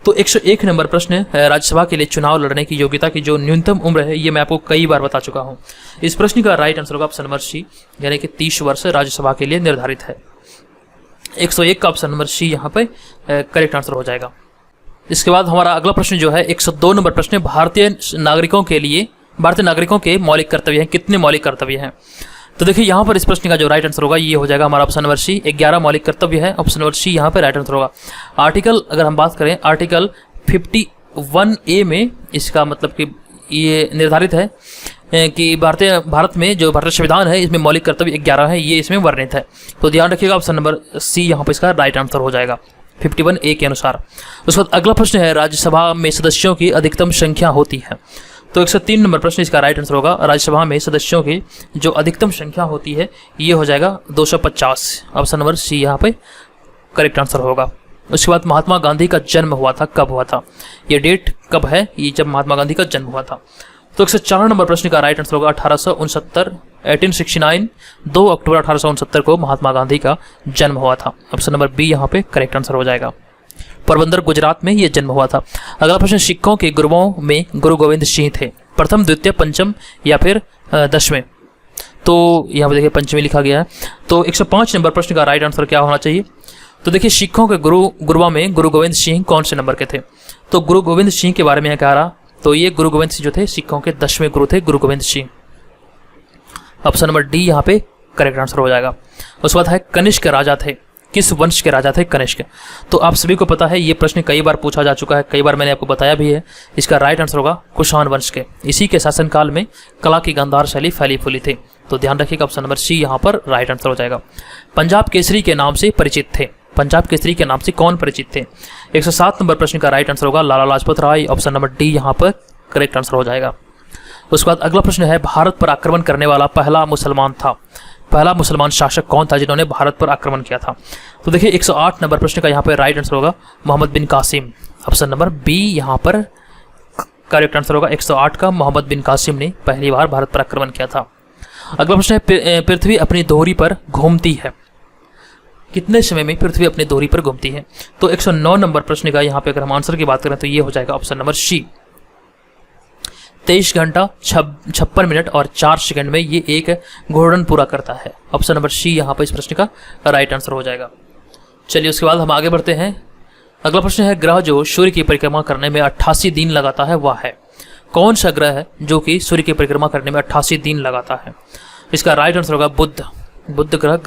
तो 101 नंबर प्रश्न, राज्यसभा के लिए चुनाव लड़ने की योग्यता की जो न्यूनतम उम्र है ये मैं आपको कई बार बता चुका हूँ। इस प्रश्न का राइट आंसर होगा ऑप्शन नंबर सी, यानी कि 30 वर्ष राज्यसभा के लिए निर्धारित है। 101 का ऑप्शन नंबर सी यहाँ पे करेक्ट आंसर हो जाएगा। इसके बाद हमारा अगला प्रश्न जो है 102 नंबर प्रश्न, भारतीय नागरिकों के मौलिक कर्तव्य हैं। कितने मौलिक कर्तव्य हैं? तो देखिए यहाँ पर इस प्रश्न का जो राइट आंसर होगा ये हो जाएगा हमारा ऑप्शन नंबर सी, 11 मौलिक कर्तव्य है। ऑप्शन नंबर सी यहाँ पे राइट आंसर होगा। आर्टिकल अगर हम बात करें, आर्टिकल 51A में इसका मतलब कि ये निर्धारित है कि भारत में जो भारतीय संविधान है इसमें मौलिक कर्तव्य 11 है, ये इसमें वर्णित है। तो ध्यान रखिएगा, ऑप्शन नंबर सी यहाँ पर इसका राइट आंसर हो जाएगा 51A के अनुसार। उसके बाद अगला प्रश्न है, राज्यसभा में सदस्यों की अधिकतम संख्या होती है। तो 103 नंबर प्रश्न इसका राइट आंसर होगा, राज्यसभा में सदस्यों की जो अधिकतम संख्या होती है ये हो जाएगा 250। ऑप्शन नंबर सी यहाँ पे करेक्ट आंसर होगा। उसके बाद महात्मा गांधी का जन्म हुआ था, कब हुआ था? ये डेट कब है? ये जब महात्मा गांधी का जन्म हुआ था। तो 104 नंबर प्रश्न का राइट आंसर होगा 1869, 2 अक्टूबर 1869 को महात्मा गांधी का जन्म हुआ था। ऑप्शन नंबर बी यहाँ पे करेक्ट आंसर हो जाएगा। पोरबंदर गुजरात में ये जन्म हुआ था। अगला प्रश्न, सिखों के गुरुओं में गुरु गोविंद सिंह थे, प्रथम, द्वितीय, पंचम या फिर 10वें? तो यहाँ पे देखिए पंचमी लिखा गया है। तो 105 नंबर प्रश्न का राइट आंसर क्या होना चाहिए? तो देखिए सिखों के गुरुओं में गुरु गोविंद सिंह कौन से नंबर के थे? तो गुरु गोविंद सिंह के बारे में कह रहा, तो ये गुरु गोविंद सिंह जो थे सिखों के 10वें गुरु थे, गुरु Govind Singh. Option number D यहाँ पे करेक्ट आंसर हो जाएगा। उसके बाद है, कनिष्क राजा थे, किस वंश के राजा थे कनिष्क? तो आप सभी को पता है ये प्रश्न कई बार पूछा जा चुका है, कई बार मैंने आपको बताया भी है। इसका राइट आंसर होगा कुषाण वंश के। इसी के शासनकाल में कला की गांधार शैली फैली फूली थी। तो ध्यान रखिएगा, ऑप्शन नंबर सी यहाँ पर राइट आंसर हो जाएगा। पंजाब केसरी के नाम से परिचित थे, पंजाब केसरी के नाम से कौन परिचित थे? 107 नंबर प्रश्न का राइट आंसर होगा Lala Lajpat Rai. Option number D यहाँ पर करेक्ट आंसर हो जाएगा। उसके बाद अगला प्रश्न है, भारत पर आक्रमण करने वाला पहला मुसलमान था, पहला मुसलमान शासक कौन था जिन्होंने भारत पर आक्रमण किया था? तो देखिए 108 नंबर प्रश्न का यहाँ पे राइट आंसर होगा मोहम्मद बिन कासिम। ऑप्शन नंबर बी यहाँ पर करेक्ट आंसर होगा। 108 का मोहम्मद बिन कासिम ने पहली बार भारत पर आक्रमण किया था। अगला प्रश्न है, पृथ्वी अपनी धुरी पर घूमती है, कितने समय में पृथ्वी अपनी धुरी पर घूमती है? तो 109 नंबर प्रश्न का यहाँ पे अगर हम आंसर की बात करें तो ये हो जाएगा ऑप्शन नंबर सी, 23 घंटा 56 मिनट और 4 सेकंड में ये एक घूर्णन पूरा करता है। ऑप्शन नंबर सी यहाँ पर इस प्रश्न का राइट आंसर हो जाएगा। चलिए उसके बाद हम आगे बढ़ते हैं। अगला प्रश्न है, ग्रह जो सूर्य की परिक्रमा करने में 88 दिन लगाता है वह है? कौन सा ग्रह है जो कि सूर्य की परिक्रमा करने में 88 दिन लगाता है? इसका राइट आंसर होगा बुध। बुध ग्रह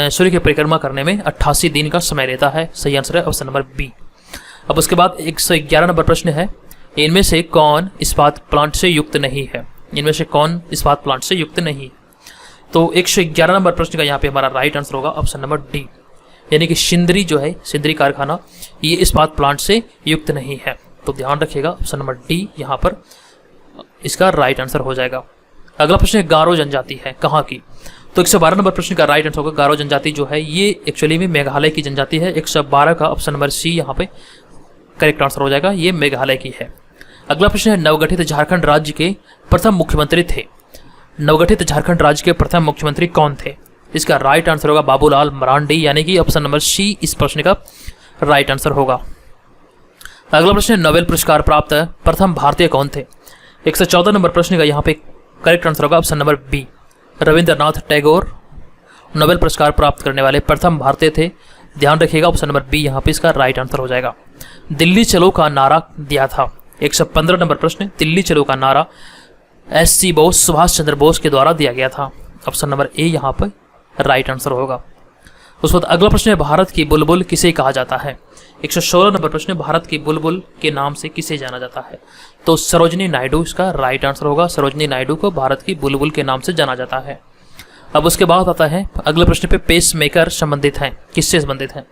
सूर्य की परिक्रमा करने में 88 दिन का समय लेता है। सही आंसर है ऑप्शन नंबर बी। अब उसके बाद 111 नंबर प्रश्न है, इनमें से कौन इस्पात प्लांट से युक्त नहीं है? इनमें से कौन इस्पात प्लांट से युक्त नहीं? तो 111 नंबर प्रश्न का यहाँ पे हमारा राइट आंसर होगा ऑप्शन नंबर डी, यानी कि सिंदरी जो है, सिंदरी कारखाना, ये इस्पात प्लांट से युक्त नहीं है। तो ध्यान रखिएगा, ऑप्शन नंबर डी यहाँ पर इसका राइट आंसर हो जाएगा। अगला प्रश्न है, गारो जनजाति है कहाँ की? तो 112 नंबर प्रश्न का राइट आंसर होगा गारो जनजाति जो है ये एक्चुअली में मेघालय की जनजाति है। 112 का ऑप्शन नंबर सी यहाँ पे करेक्ट आंसर हो जाएगा, ये मेघालय की है। अगला प्रश्न है, नवगठित झारखंड राज्य के प्रथम मुख्यमंत्री थे, नवगठित झारखंड राज्य के प्रथम मुख्यमंत्री कौन थे? इसका राइट आंसर होगा बाबूलाल मरांडी, यानी कि ऑप्शन नंबर सी इस प्रश्न का राइट आंसर होगा। अगला प्रश्न, नोबेल पुरस्कार प्राप्त प्रथम भारतीय कौन थे? 114 नंबर प्रश्न का यहाँ पे करेक्ट आंसर होगा option number B, Rabindranath Tagore Nobel पुरस्कार प्राप्त करने वाले प्रथम भारतीय थे। ध्यान रखिएगा ऑप्शन नंबर बी यहाँ पे इसका राइट आंसर हो जाएगा। दिल्ली चलो का नारा दिया था? 115 नंबर प्रश्न, दिल्ली चलो का नारा एस.सी. बोस, सुभाष चंद्र बोस के द्वारा दिया गया था। ऑप्शन नंबर ए यहाँ पर राइट आंसर होगा। उस बाद अगला प्रश्न है, भारत की बुलबुल किसे कहा जाता है? 116 नंबर प्रश्न, भारत की बुलबुल के नाम से किसे जाना जाता है? तो सरोजिनी नायडू इसका राइट आंसर होगा। सरोजिनी नायडू को भारत की बुलबुल के नाम से जाना जाता है। अब उसके बाद आता है अगले प्रश्न पे, पेस मेकर संबंधित हैं, किससे संबंधित हैं?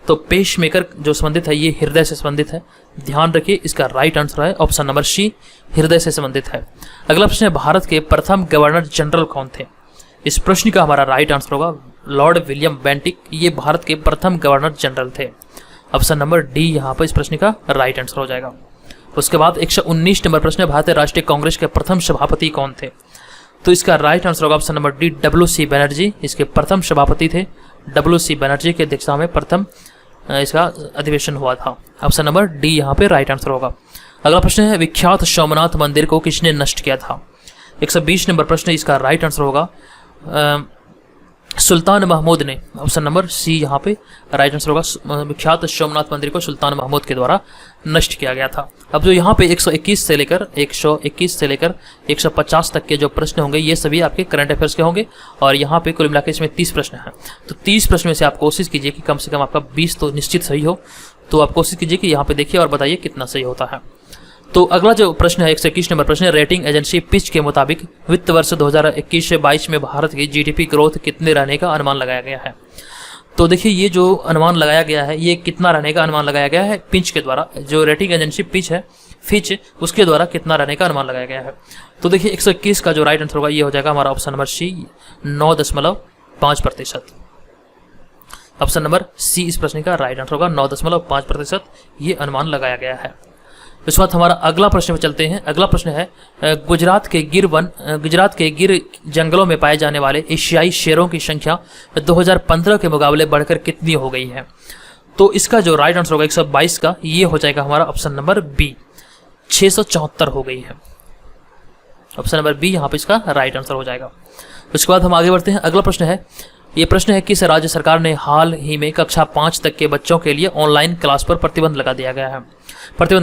तो पेस मेकर जो संबंधित है ये हृदय से संबंधित है। ध्यान रखिए इसका राइट आंसर है ऑप्शन नंबर सी, हृदय से संबंधित है। अगला प्रश्न है, भारत के प्रथम गवर्नर जनरल कौन थे? इस प्रश्न का हमारा राइट आंसर होगा लॉर्ड विलियम बेंटिक, ये भारत के प्रथम गवर्नर जनरल थे। ऑप्शन नंबर डी यहाँ पर इस प्रश्न का राइट आंसर हो जाएगा। उसके बाद 119 नंबर प्रश्न है, भारतीय राष्ट्रीय कांग्रेस के प्रथम सभापति कौन थे? तो इसका राइट आंसर होगा ऑप्शन नंबर डी, डब्ल्यू.सी. बनर्जी इसके प्रथम सभापति थे। डब्ल्यू.सी. बनर्जी के अध्यक्षता में प्रथम इसका अधिवेशन हुआ था। ऑप्शन नंबर डी यहाँ पे राइट आंसर होगा। अगला प्रश्न है, विख्यात सोमनाथ मंदिर को किसने नष्ट किया था? 120 नंबर प्रश्न, इसका राइट आंसर होगा सुल्तान महमूद ने। ऑप्शन नंबर सी यहाँ पे राइट आंसर होगा। विख्यात सोमनाथ मंदिर को सुल्तान महमूद के द्वारा नष्ट किया गया था। अब जो यहाँ पे 121 से लेकर 150 तक के जो प्रश्न होंगे ये सभी आपके करंट अफेयर्स के होंगे और यहाँ पे कुल मिलाकर इसमें 30 प्रश्न हैं। तो 30 प्रश्न में से आप कोशिश कीजिए कि कम से कम आपका 20 तो निश्चित सही हो। तो आप कोशिश कीजिए कि यहाँ पे देखिए और बताइए कितना सही होता है। तो अगला जो प्रश्न है 121 नंबर प्रश्न है, रेटिंग एजेंसी पिच के मुताबिक वित्त वर्ष 2021 से 22 में भारत की जीडीपी ग्रोथ कितने रहने का अनुमान लगाया गया है? तो देखिए ये जो अनुमान लगाया गया है ये कितना रहने का अनुमान लगाया गया है पिच के द्वारा, जो रेटिंग एजेंसी पिच है फिच उसके द्वारा कितना रहने का अनुमान लगाया गया है। तो देखिए 121 का जो राइट आंसर होगा ये हो जाएगा हमारा option number C 9.5%। Option number C इस प्रश्न का राइट आंसर होगा 9.5% ये अनुमान लगाया गया है। इस बात हमारा अगला प्रश्न में चलते हैं। अगला प्रश्न है, गुजरात के गिर जंगलों में पाए जाने वाले एशियाई शेरों की संख्या 2015 के मुकाबले बढ़कर कितनी हो गई है? तो इसका जो राइट आंसर होगा 122 का ये हो जाएगा हमारा ऑप्शन नंबर बी 674 हो गई है। ऑप्शन नंबर बी यहाँ पे इसका राइट आंसर हो जाएगा। उसके बाद हम आगे बढ़ते हैं। अगला प्रश्न है, ये प्रश्न है किस राज्य सरकार ने हाल ही में कक्षा 5 तक के बच्चों के लिए ऑनलाइन क्लास पर प्रतिबंध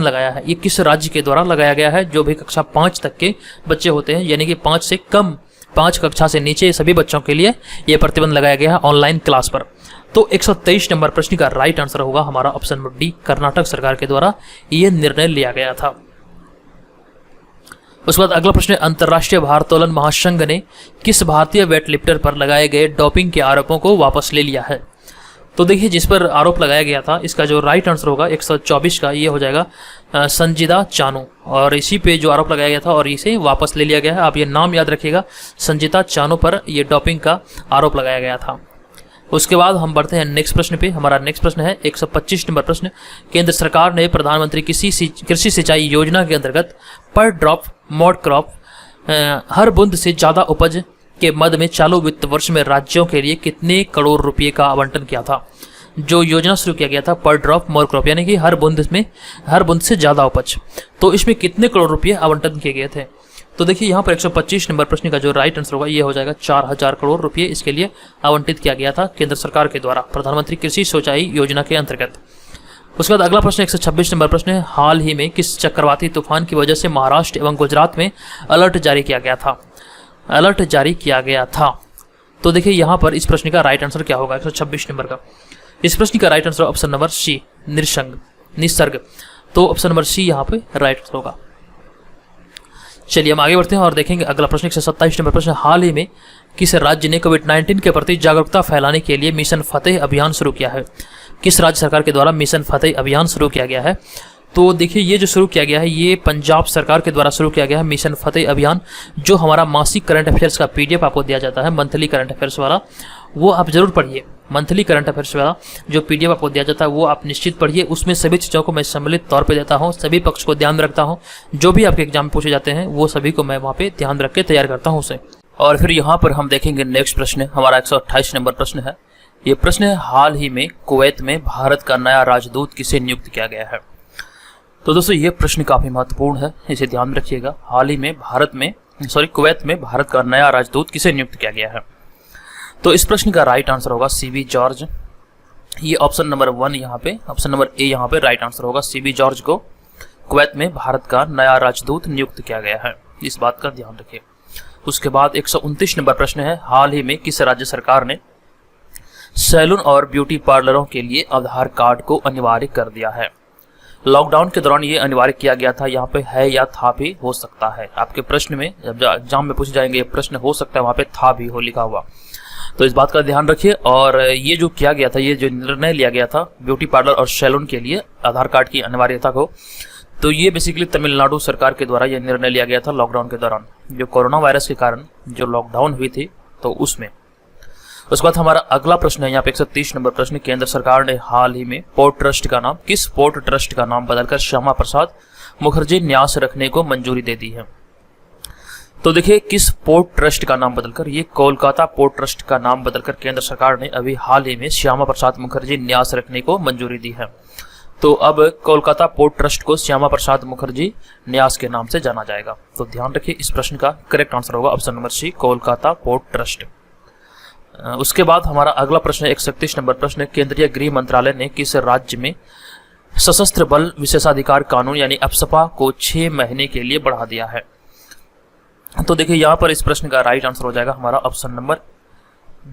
लगाया है? ये किस राज्य के द्वारा लगाया गया है? जो भी कक्षा 5 तक के बच्चे होते हैं यानी कि 5 से कम 5 कक्षा से नीचे सभी बच्चों के लिए ये प्रतिबंध लगाया गया है ऑनलाइन क्लास पर। तो 123 नंबर प्रश्न का राइट आंसर होगा हमारा ऑप्शन नंबर डी, कर्नाटक सरकार के द्वारा ये निर्णय लिया गया था। उसके बाद अगला प्रश्न है, अंतर्राष्ट्रीय भारोत्तोलन महासंघ ने किस भारतीय वेट लिफ्टर पर लगाए गए डोपिंग के आरोपों को वापस ले लिया है? तो देखिए जिस पर आरोप लगाया गया था इसका जो राइट आंसर होगा 124 का ये हो जाएगा संजीदा चानू, और इसी पे जो आरोप लगाया गया था और इसे वापस ले लिया गया है। आप ये नाम याद रखिएगा, संजीदा चानू पर ये डोपिंग का आरोप लगाया गया था। उसके बाद हम बढ़ते हैं नेक्स्ट प्रश्न पे। हमारा नेक्स्ट प्रश्न है 125 नंबर प्रश्न, केंद्र सरकार ने प्रधानमंत्री कृषि सिंचाई योजना के अंतर्गत पर ड्रॉप मोड क्रॉप हर बूंद से ज़्यादा उपज के मद में चालू वित्त वर्ष में राज्यों के लिए कितने करोड़ रुपए का आवंटन किया था? जो योजना शुरू किया गया था पर ड्रॉप मोर क्रॉप यानी कि हर बूंद से ज़्यादा उपज, तो इसमें कितने करोड़ रुपए आवंटन किए गए थे? तो देखिए यहाँ पर 125 नंबर प्रश्न का जो राइट आंसर होगा ये हो जाएगा 4000 करोड़ रुपए इसके लिए आवंटित किया गया था केंद्र सरकार के द्वारा प्रधानमंत्री कृषि सिंचाई योजना के अंतर्गत। उसके बाद अगला प्रश्न 126 नंबर प्रश्न है, हाल ही में किस चक्रवाती तूफान की वजह से महाराष्ट्र एवं गुजरात में अलर्ट जारी किया गया था? तो देखिए यहाँ पर इस प्रश्न का राइट आंसर क्या होगा 126 नंबर का? इस प्रश्न का right answer option number C Nisarga. तो ऑप्शन नंबर सी यहाँ पे राइट आंसर होगा। चलिए हम आगे बढ़ते हैं और देखेंगे अगला प्रश्न 127 नंबर प्रश्न, हाल ही में किस राज्य ने कोविड-19 के प्रति जागरूकता फैलाने के लिए मिशन फतेह अभियान शुरू किया है? किस राज्य सरकार के द्वारा मिशन फतेह अभियान शुरू किया गया है? तो देखिए ये जो शुरू किया गया है ये पंजाब सरकार के द्वारा शुरू किया गया है मिशन फतेह अभियान। जो हमारा मासिक करंट अफेयर्स का PDF आपको दिया जाता है मंथली करंट अफेयर्स वाला, वो आप जरूर पढ़िए। मंथली करंट अफेयर्स वाला जो PDF आपको दिया जाता है वो आप निश्चित पढ़िए। उसमें सभी चीज़ों को मैं सम्मिलित तौर पे देता हूँ, सभी पक्ष को ध्यान रखता हूँ। जो भी आपके एग्जाम में पूछे जाते हैं वो सभी को मैं वहाँ पे ध्यान रख के तैयार करता हूँ उसे। और फिर यहाँ पर हम देखेंगे नेक्स्ट प्रश्न हमारा 128 नंबर प्रश्न है। ये प्रश्न है, हाल ही में कुवैत में भारत का नया राजदूत किसे नियुक्त किया गया है। तो दोस्तों ये प्रश्न काफी महत्वपूर्ण है, इसे ध्यान में रखिएगा। हाल ही में कुवैत में भारत का नया राजदूत किसे नियुक्त किया गया है। तो इस प्रश्न का राइट आंसर होगा सीबी जॉर्ज। ये ऑप्शन नंबर 1 यहाँ पे, ऑप्शन नंबर ए यहाँ पे राइट आंसर होगा। सीबी जॉर्ज को कुवैत में भारत का नया राजदूत नियुक्त किया गया है, इस बात का ध्यान रखिए। उसके बाद 129 नंबर प्रश्न है, हाल ही में किस राज्य सरकार ने सैलून और ब्यूटी पार्लरों के लिए आधार कार्ड को अनिवार्य कर दिया है। लॉकडाउन के दौरान ये अनिवार्य किया गया था, यहाँ पे है या था भी हो सकता है। आपके प्रश्न में जब एग्जाम में पूछे जाएंगे ये प्रश्न हो सकता है, वहाँ पे था भी हो लिखा हुआ, तो इस बात का ध्यान रखिए। और ये जो किया गया था, ये जो निर्णय लिया गया था ब्यूटी पार्लर और सैलून के लिए आधार कार्ड की अनिवार्यता को, तो ये बेसिकली तमिलनाडु सरकार के द्वारा यह निर्णय लिया गया था लॉकडाउन के दौरान, जो कोरोना वायरस के कारण जो लॉकडाउन हुई थी तो उसमें। उसके बाद हमारा अगला प्रश्न है यहाँ पे 130 नंबर प्रश्न, केंद्र सरकार ने हाल ही में पोर्ट ट्रस्ट का नाम, किस पोर्ट ट्रस्ट का नाम बदलकर श्यामा प्रसाद मुखर्जी न्यास रखने को मंजूरी दे दी है। तो देखिए किस पोर्ट ट्रस्ट का नाम बदलकर, ये कोलकाता पोर्ट ट्रस्ट का नाम बदलकर केंद्र सरकार ने अभी हाल ही में श्यामा प्रसाद मुखर्जी न्यास रखने को मंजूरी दी है। तो अब कोलकाता पोर्ट ट्रस्ट को श्यामा प्रसाद मुखर्जी न्यास के नाम से जाना जाएगा। तो ध्यान रखिए इस प्रश्न का करेक्ट आंसर होगा option number C, Kolkata port trust. उसके बाद हमारा अगला प्रश्न 131 नंबर प्रश्न, केंद्रीय गृह मंत्रालय ने किस राज्य में सशस्त्र बल विशेषाधिकार कानून यानी अफस्पा को 6 महीने के लिए बढ़ा दिया है। तो देखिए यहाँ पर इस प्रश्न का राइट आंसर हो जाएगा हमारा ऑप्शन नंबर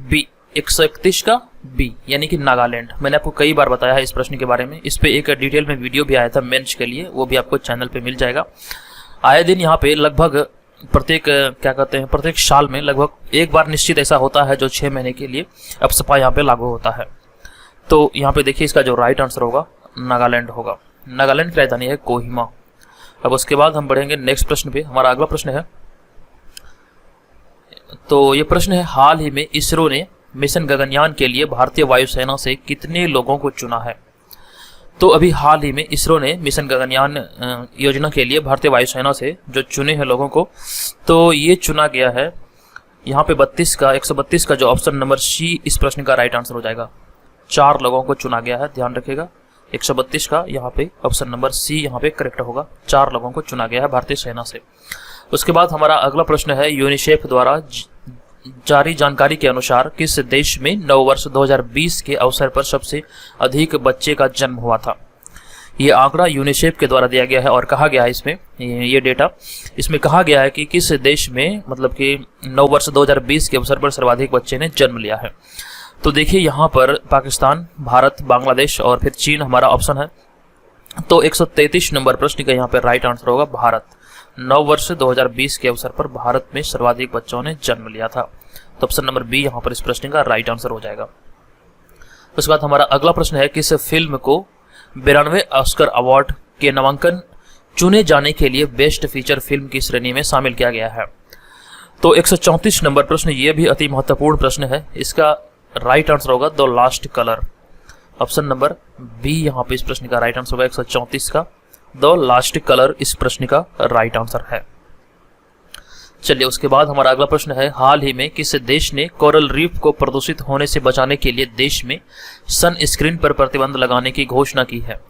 बी, 131 का बी, यानी कि नागालैंड। मैंने आपको कई बार बताया है इस प्रश्न के बारे में, इस पे एक डिटेल में वीडियो भी आया था मेंस के लिए, वो भी आपको चैनल पे मिल जाएगा। आए दिन यहाँ पे लगभग प्रत्येक साल में लगभग एक बार निश्चित ऐसा होता है जो 6 महीने के लिए अफस्पा यहाँ पे लागू होता है। तो यहाँ पे देखिए इसका जो राइट आंसर होगा नागालैंड होगा। नागालैंड की राजधानी है कोहिमा। अब उसके बाद हम बढ़ेंगे नेक्स्ट प्रश्न पे। हमारा अगला प्रश्न है, तो ये प्रश्न है, हाल ही में इसरो ने मिशन गगनयान के लिए भारतीय वायुसेना से कितने लोगों को चुना है। तो अभी हाल ही में इसरो ने मिशन गगनयान योजना के लिए भारतीय वायुसेना से जो चुने हैं लोगों को, तो ये चुना गया है यहाँ पे 132 का जो ऑप्शन नंबर सी इस प्रश्न का राइट आंसर हो जाएगा। 4 लोगों को चुना गया है, ध्यान रखिएगा। 132 का यहाँ पे ऑप्शन नंबर सी यहाँ पे करेक्ट होगा, 4 लोगों को चुना गया है भारतीय सेना से। उसके बाद हमारा अगला प्रश्न है, यूनिसेफ द्वारा जारी जानकारी के अनुसार किस देश में नववर्ष 2020 के अवसर पर सबसे अधिक बच्चे का जन्म हुआ था। ये आंकड़ा यूनिसेफ के द्वारा दिया गया है और कहा गया है इसमें, ये डेटा इसमें कहा गया है कि किस देश में मतलब कि नववर्ष 2020 के अवसर पर सर्वाधिक बच्चे ने जन्म लिया है। तो देखिए यहाँ पर पाकिस्तान, भारत, बांग्लादेश और फिर चीन हमारा ऑप्शन है। तो 133 नंबर प्रश्न का यहाँ पे राइट आंसर होगा भारत। नववर्ष 2020 के अवसर पर भारत में सर्वाधिक बच्चों ने जन्म लिया था। तो ऑप्शन नंबर बी यहाँ पर इस प्रश्न का राइट आंसर हो जाएगा। उसके बाद हमारा अगला प्रश्न है, किस फिल्म को 92वें ऑस्कर अवार्ड के नामांकन चुने जाने के लिए बेस्ट फीचर फिल्म की श्रेणी में शामिल किया गया है। तो 134 नंबर प्रश्न, ये भी अति महत्वपूर्ण प्रश्न है। इसका राइट आंसर होगा the last colour. Option number B यहाँ पे इस प्रश्न का राइट आंसर होगा 134 का द लास्ट कलर इस प्रश्न का राइट आंसर है। चलिए उसके बाद हमारा अगला प्रश्न है, हाल ही में किस देश ने कोरल रीफ को प्रदूषित होने से बचाने के लिए देश में सनस्क्रीन पर प्रतिबंध लगाने की घोषणा की है।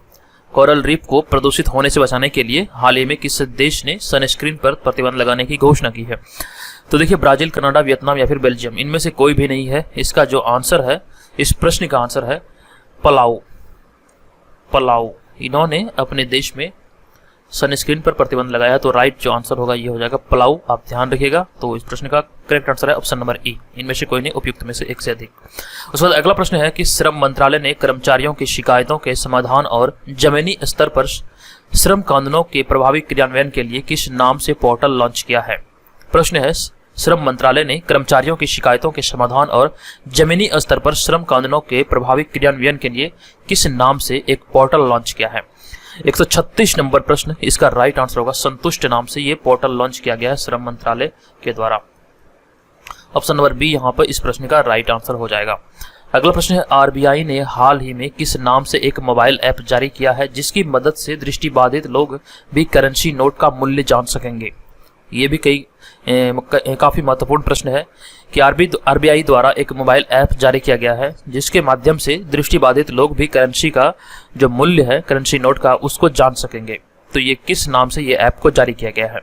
कोरल रीफ को प्रदूषित होने से बचाने के लिए हाल ही में किस देश ने सनस्क्रीन पर प्रतिबंध लगाने की घोषणा की है। तो देखिए ब्राजील, कनाडा, वियतनाम या फिर बेल्जियम, इनमें से कोई भी नहीं है। इसका जो आंसर है, इस प्रश्न का आंसर है पलाऊ। इन्होंने अपने देश में सनस्क्रीन पर प्रतिबंध लगाया, तो राइट जो आंसर होगा ये हो जाएगा पलाऊ। आप ध्यान रखिएगा। तो इस प्रश्न का करेक्ट आंसर है ऑप्शन नंबर ई, इनमें से कोई नहीं, उपयुक्त में से एक से अधिक। उसके बाद अगला प्रश्न है कि श्रम मंत्रालय ने कर्मचारियों की शिकायतों के समाधान और जमीनी स्तर पर श्रम कानूनों के प्रभावी क्रियान्वयन के लिए किस नाम से पोर्टल लॉन्च किया है। प्रश्न है, श्रम मंत्रालय ने कर्मचारियों की शिकायतों के समाधान और जमीनी स्तर पर श्रम कानूनों के प्रभावी क्रियान्वयन के लिए किस नाम से एक पोर्टल लॉन्च किया है। 136 नंबर प्रश्न, इसका राइट आंसर होगा संतुष्ट नाम से ये पोर्टल लॉन्च किया गया है श्रम मंत्रालय के द्वारा। ऑप्शन नंबर बी यहाँ पर इस प्रश्न का राइट आंसर हो जाएगा। अगला प्रश्न है, आरबीआई ने हाल ही में किस नाम से एक मोबाइल ऐप जारी किया है जिसकी मदद से दृष्टिबाधित लोग भी करेंसी नोट का मूल्य जान सकेंगे। ये भी कई काफ़ी महत्वपूर्ण प्रश्न है कि आरबीआई द्वारा एक मोबाइल ऐप जारी किया गया है जिसके माध्यम से दृष्टिबाधित लोग भी करेंसी का जो मूल्य है, करेंसी नोट का, उसको जान सकेंगे। तो ये किस नाम से ये ऐप को जारी किया गया है?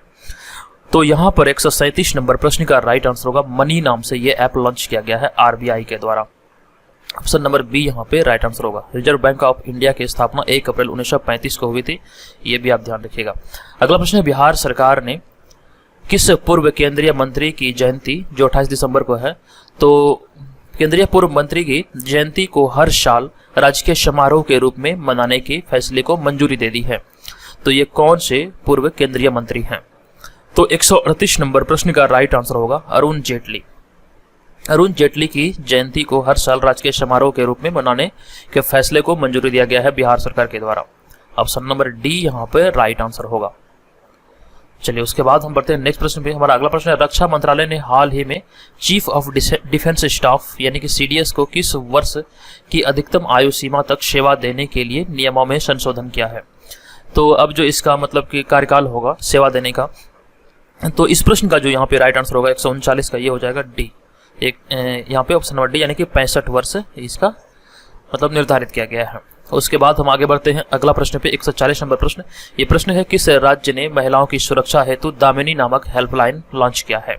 तो यहाँ पर 137 नंबर प्रश्न का राइट आंसर होगा मनी नाम से ये ऐप लॉन्च किया गया है आरबीआई के द्वारा। ऑप्शन नंबर बी यहाँ पे राइट आंसर होगा। रिजर्व बैंक ऑफ इंडिया की स्थापना 1 अप्रैल 1935 को हुई थी, ये भी आप ध्यान रखिएगा। अगला प्रश्न है, बिहार सरकार ने किस पूर्व केंद्रीय मंत्री की जयंती जो 28 दिसंबर को है, तो केंद्रीय पूर्व मंत्री की जयंती को हर साल राजकीय समारोह के रूप में मनाने के फैसले को मंजूरी दे दी है। तो ये कौन से पूर्व केंद्रीय मंत्री हैं? तो 138 नंबर प्रश्न का राइट आंसर होगा अरुण जेटली। अरुण जेटली की जयंती को हर साल राजकीय समारोह के रूप में मनाने के फैसले को मंजूरी दिया गया है बिहार सरकार के द्वारा। ऑप्शन नंबर डी यहाँ पे राइट आंसर होगा। चलिए उसके बाद हम बढ़ते हैं नेक्स्ट प्रश्न पे। हमारा अगला प्रश्न है, रक्षा मंत्रालय ने हाल ही में चीफ ऑफ डिफेंस स्टाफ यानी कि सीडीएस को किस वर्ष की अधिकतम आयु सीमा तक सेवा देने के लिए नियमों में संशोधन किया है? तो अब जो इसका मतलब कि कार्यकाल होगा सेवा देने का, तो इस प्रश्न का जो यहाँ पे राइट आंसर होगा 139 का, ये हो जाएगा डी। यहाँ पे ऑप्शन नंबर डी यानी कि 65 वर्ष इसका मतलब निर्धारित किया गया है। उसके बाद हम आगे बढ़ते हैं अगला प्रश्न पे 140 नंबर प्रश्न। ये प्रश्न है, किस राज्य ने महिलाओं की सुरक्षा हेतु दामिनी नामक हेल्पलाइन लॉन्च किया है?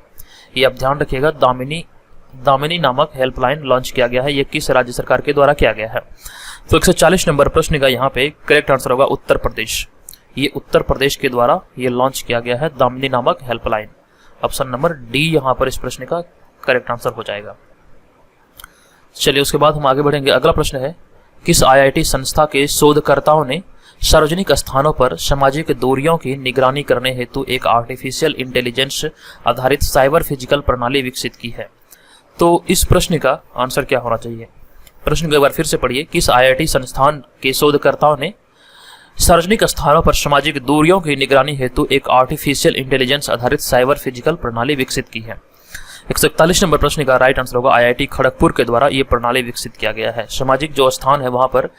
ये आप ध्यान रखिएगा, दामिनी नामक हेल्पलाइन लॉन्च किया गया है, ये किस राज्य सरकार के द्वारा किया गया है? तो 140 नंबर प्रश्न का यहाँ पे करेक्ट आंसर होगा उत्तर प्रदेश। ये उत्तर प्रदेश के द्वारा ये लॉन्च किया गया है दामिनी नामक हेल्पलाइन। ऑप्शन नंबर डी यहाँ पर इस प्रश्न का करेक्ट आंसर हो जाएगा। चलिए उसके बाद हम आगे बढ़ेंगे। अगला प्रश्न है, किस आईआईटी संस्था के शोधकर्ताओं ने सार्वजनिक स्थानों पर सामाजिक दूरियों की निगरानी करने हेतु एक आर्टिफिशियल इंटेलिजेंस आधारित साइबर फिजिकल प्रणाली विकसित की है? तो इस प्रश्न का आंसर क्या होना चाहिए? प्रश्न को एक बार फिर से पढ़िए। किस आईआईटी संस्थान के शोधकर्ताओं ने सार्वजनिक स्थानों पर सामाजिक दूरियों की निगरानी हेतु एक आर्टिफिशियल इंटेलिजेंस आधारित साइबर फिजिकल प्रणाली विकसित की है? 141 नंबर प्रश्न का राइट आंसर होगा आईआईटी खड़गपुर के द्वारा ये प्रणाली विकसित किया गया है। सामाजिक जो स्थान है वहां पर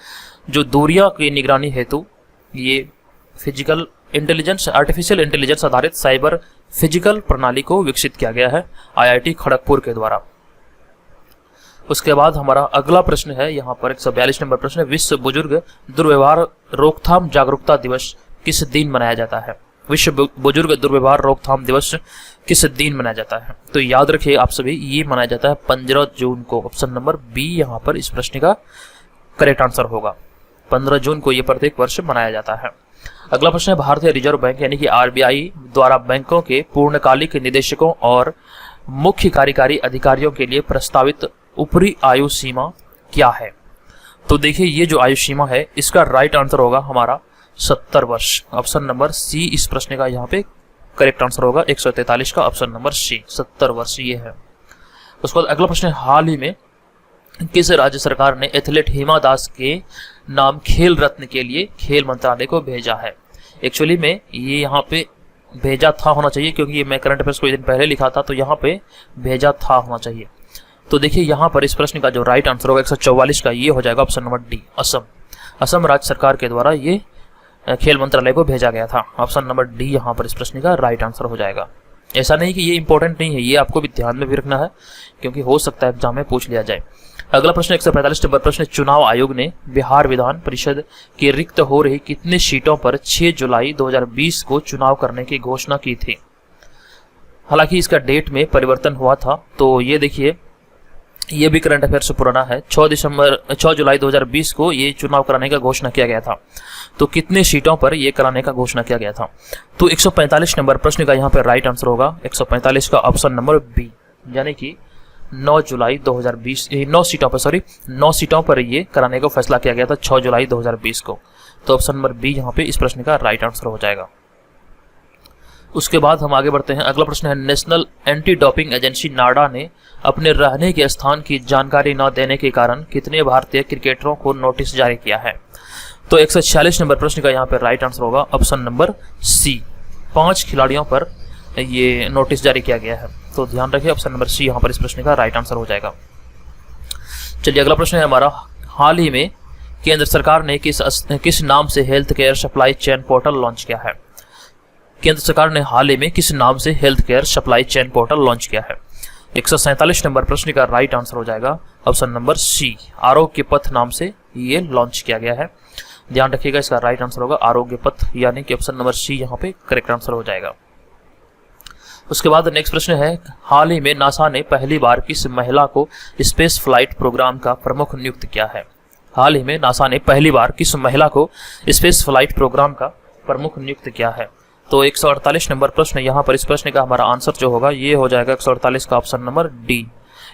जो दूरियां की निगरानी हेतु ये फिजिकल इंटेलिजेंस आर्टिफिशियल इंटेलिजेंस आधारित साइबर फिजिकल प्रणाली को विकसित किया गया है आईआईटी खड़गपुर के द्वारा। उसके बाद हमारा अगला प्रश्न है यहाँ पर 142 नंबर प्रश्न, विश्व बुजुर्ग दुर्व्यवहार रोकथाम जागरूकता दिवस किस दिन मनाया जाता है? विश्व बुजुर्ग दुर्व्यवहार रोकथाम दिवस किस दिन मनाया जाता है? तो याद रखिए आप सभी, ये मनाया जाता है 15 जून को। ऑप्शन नंबर बी यहाँ पर इस प्रश्न का करेक्ट आंसर होगा। 15 जून को ये प्रत्येक वर्ष मनाया जाता है। अगला प्रश्न है, भारतीय रिजर्व बैंक यानी कि आरबीआई द्वारा बैंकों के पूर्णकालिक निदेशकों और मुख्य कार्यकारी अधिकारियों के लिए प्रस्तावित ऊपरी आयु सीमा क्या है? तो देखिए ये जो आयु सीमा है इसका राइट आंसर होगा हमारा 70 वर्ष। ऑप्शन नंबर सी इस प्रश्न का यहाँ पे करेक्ट आंसर होगा 143 का ऑप्शन नंबर सी 70 वर्ष ये है। उसके बाद अगला प्रश्न है, हाल ही में किस राज्य सरकार ने एथलीट हिमा दास के नाम खेल रत्न के लिए खेल मंत्रालय को भेजा है? एक्चुअली में ये यहाँ पे भेजा था होना चाहिए क्योंकि ये मैं करंट अफेयर्स कोई दिन पहले लिखा था, तो यहाँ पे भेजा था होना चाहिए। तो देखिए यहाँ पर इस प्रश्न का जो राइट आंसर होगा 144 का, ये हो जाएगा ऑप्शन नंबर डी असम राज्य सरकार के द्वारा ये खेल मंत्रालय को भेजा गया था। ऑप्शन नंबर डी यहाँ पर इस प्रश्न का राइट आंसर हो जाएगा। ऐसा नहीं कि ये इंपॉर्टेंट नहीं है, ये आपको भी ध्यान में भी रखना है क्योंकि हो सकता है एग्जाम में पूछ लिया जाए। अगला प्रश्न 145 नंबर प्रश्न, चुनाव आयोग ने बिहार विधान परिषद की रिक्त हो रही कितनी सीटों पर 6 जुलाई 2020 को चुनाव करने की घोषणा की थी? हालांकि इसका डेट में परिवर्तन हुआ था, तो ये देखिए ये भी करंट अफेयर से पुराना है। 6 जुलाई 2020 को ये चुनाव कराने का घोषणा किया गया था। तो कितने सीटों पर ये कराने का घोषणा किया गया था? तो 145 नंबर प्रश्न का यहाँ पर राइट आंसर होगा 145 का ऑप्शन नंबर बी, यानी कि 9 जुलाई 2020 9 सीटों पर ये कराने का फैसला किया गया था 6 जुलाई 2020 को। तो ऑप्शन नंबर बी यहाँ पे इस प्रश्न का राइट आंसर हो जाएगा। उसके बाद हम आगे बढ़ते हैं। अगला प्रश्न है, नेशनल एंटी डोपिंग एजेंसी नाडा ने अपने रहने के स्थान की जानकारी न देने के कारण कितने भारतीय क्रिकेटरों को नोटिस जारी किया है? तो 146 नंबर प्रश्न का यहाँ पर राइट आंसर होगा ऑप्शन नंबर सी, 5 खिलाड़ियों पर ये नोटिस जारी किया गया है। तो ध्यान रखिए ऑप्शन नंबर सी यहाँ पर इस प्रश्न का राइट आंसर हो जाएगा। चलिए अगला प्रश्न है हमारा, हाल ही में केंद्र सरकार ने किस नाम से health care supply chain portal launch किया है? केंद्र सरकार ने हाल ही में किस नाम से health care supply chain portal launch किया है? 147 नंबर प्रश्न का राइट आंसर हो जाएगा ऑप्शन नंबर सी, आरोग्य पथ नाम से ये लॉन्च किया गया है। ध्यान रखिएगा, इसका राइट आंसर होगा आरोग्य पथ, यानी कि ऑप्शन नंबर सी यहाँ पे करेक्ट आंसर हो जाएगा। उसके बाद नेक्स्ट प्रश्न है, हाल ही में नासा ने पहली बार किस महिला को स्पेस फ्लाइट प्रोग्राम का प्रमुख नियुक्त किया है? हाल ही में नासा ने पहली बार किस महिला को स्पेस फ्लाइट प्रोग्राम का प्रमुख नियुक्त किया है? तो 148 नंबर प्रश्न, यहाँ पर इस प्रश्न का हमारा आंसर जो होगा ये हो जाएगा 148 का ऑप्शन नंबर डी,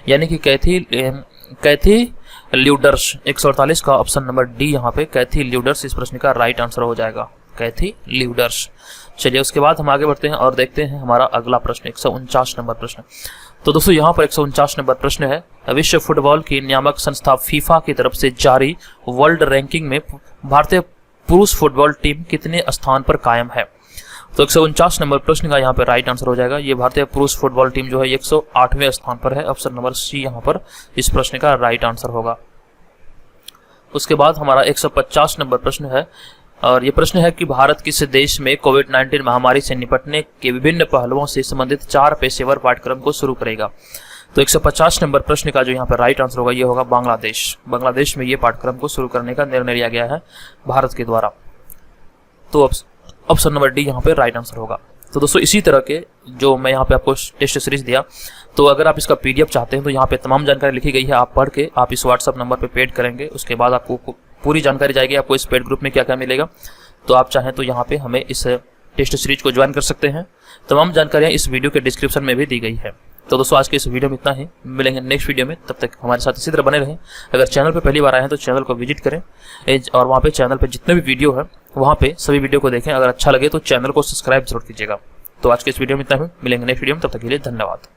यानी कि कैथी ल्यूडर्स। 148 का ऑप्शन नंबर डी यहाँ पे कैथी ल्यूडर्स इस प्रश्न का राइट आंसर हो जाएगा, कैथी ल्यूडर्स। चलिए उसके बाद हम आगे बढ़ते हैं और देखते हैं हमारा अगला प्रश्न 149 नंबर प्रश्न। तो दोस्तों यहाँ पर 149 नंबर प्रश्न है, विश्व फुटबॉल की नियामक संस्था फीफा की तरफ से जारी वर्ल्ड रैंकिंग में भारतीय पुरुष फुटबॉल टीम कितने स्थान पर कायम है? तो 149 नंबर प्रश्न का यहाँ पे राइट आंसर हो जाएगा, ये भारतीय पुरुष फुटबॉल टीम जो है 108वें स्थान पर है। ऑप्शन नंबर सी यहाँ पर इस प्रश्न का राइट आंसर होगा। उसके बाद हमारा 150 नंबर प्रश्न है, और ये प्रश्न है कि भारत किस देश में कोविड-19 महामारी से निपटने के विभिन्न पहलुओं से संबंधित 4 पेशेवर पाठ्यक्रम को शुरू करेगा? तो 150 नंबर प्रश्न का जो यहाँ पर राइट आंसर होगा ये होगा बांग्लादेश। बांग्लादेश में ये पाठ्यक्रम को शुरू करने का निर्णय लिया गया है भारत के द्वारा। तो ऑप्शन नंबर डी यहाँ पे राइट आंसर होगा। तो दोस्तों इसी तरह के जो मैं यहाँ पे आपको टेस्ट सीरीज दिया, तो अगर आप इसका पीडीएफ चाहते हैं तो यहाँ पे तमाम जानकारी लिखी गई है, आप पढ़ के आप इस व्हाट्सअप नंबर पे पेड करेंगे, उसके बाद आपको पूरी जानकारी जाएगी आपको इस पेड ग्रुप में क्या क्या मिलेगा। तो आप चाहें तो यहाँ पे हमें इस टेस्ट सीरीज को ज्वाइन कर सकते हैं। तमाम जानकारियाँ इस वीडियो के डिस्क्रिप्शन में भी दी गई है। तो दोस्तों आज के इस वीडियो में इतना ही, मिलेंगे नेक्स्ट वीडियो में, तब तक हमारे साथ इसी तरह बने रहें। अगर चैनल पर पहली बार आए हैं तो चैनल को विजिट करें और वहाँ पे चैनल पे जितने भी वीडियो है वहाँ पे सभी वीडियो को देखें। अगर अच्छा लगे तो चैनल को सब्सक्राइब जरूर कीजिएगा। तो आज के इस वीडियो में इतना ही, मिलेंगे नेक्स्ट वीडियो में, तब तक के लिए धन्यवाद।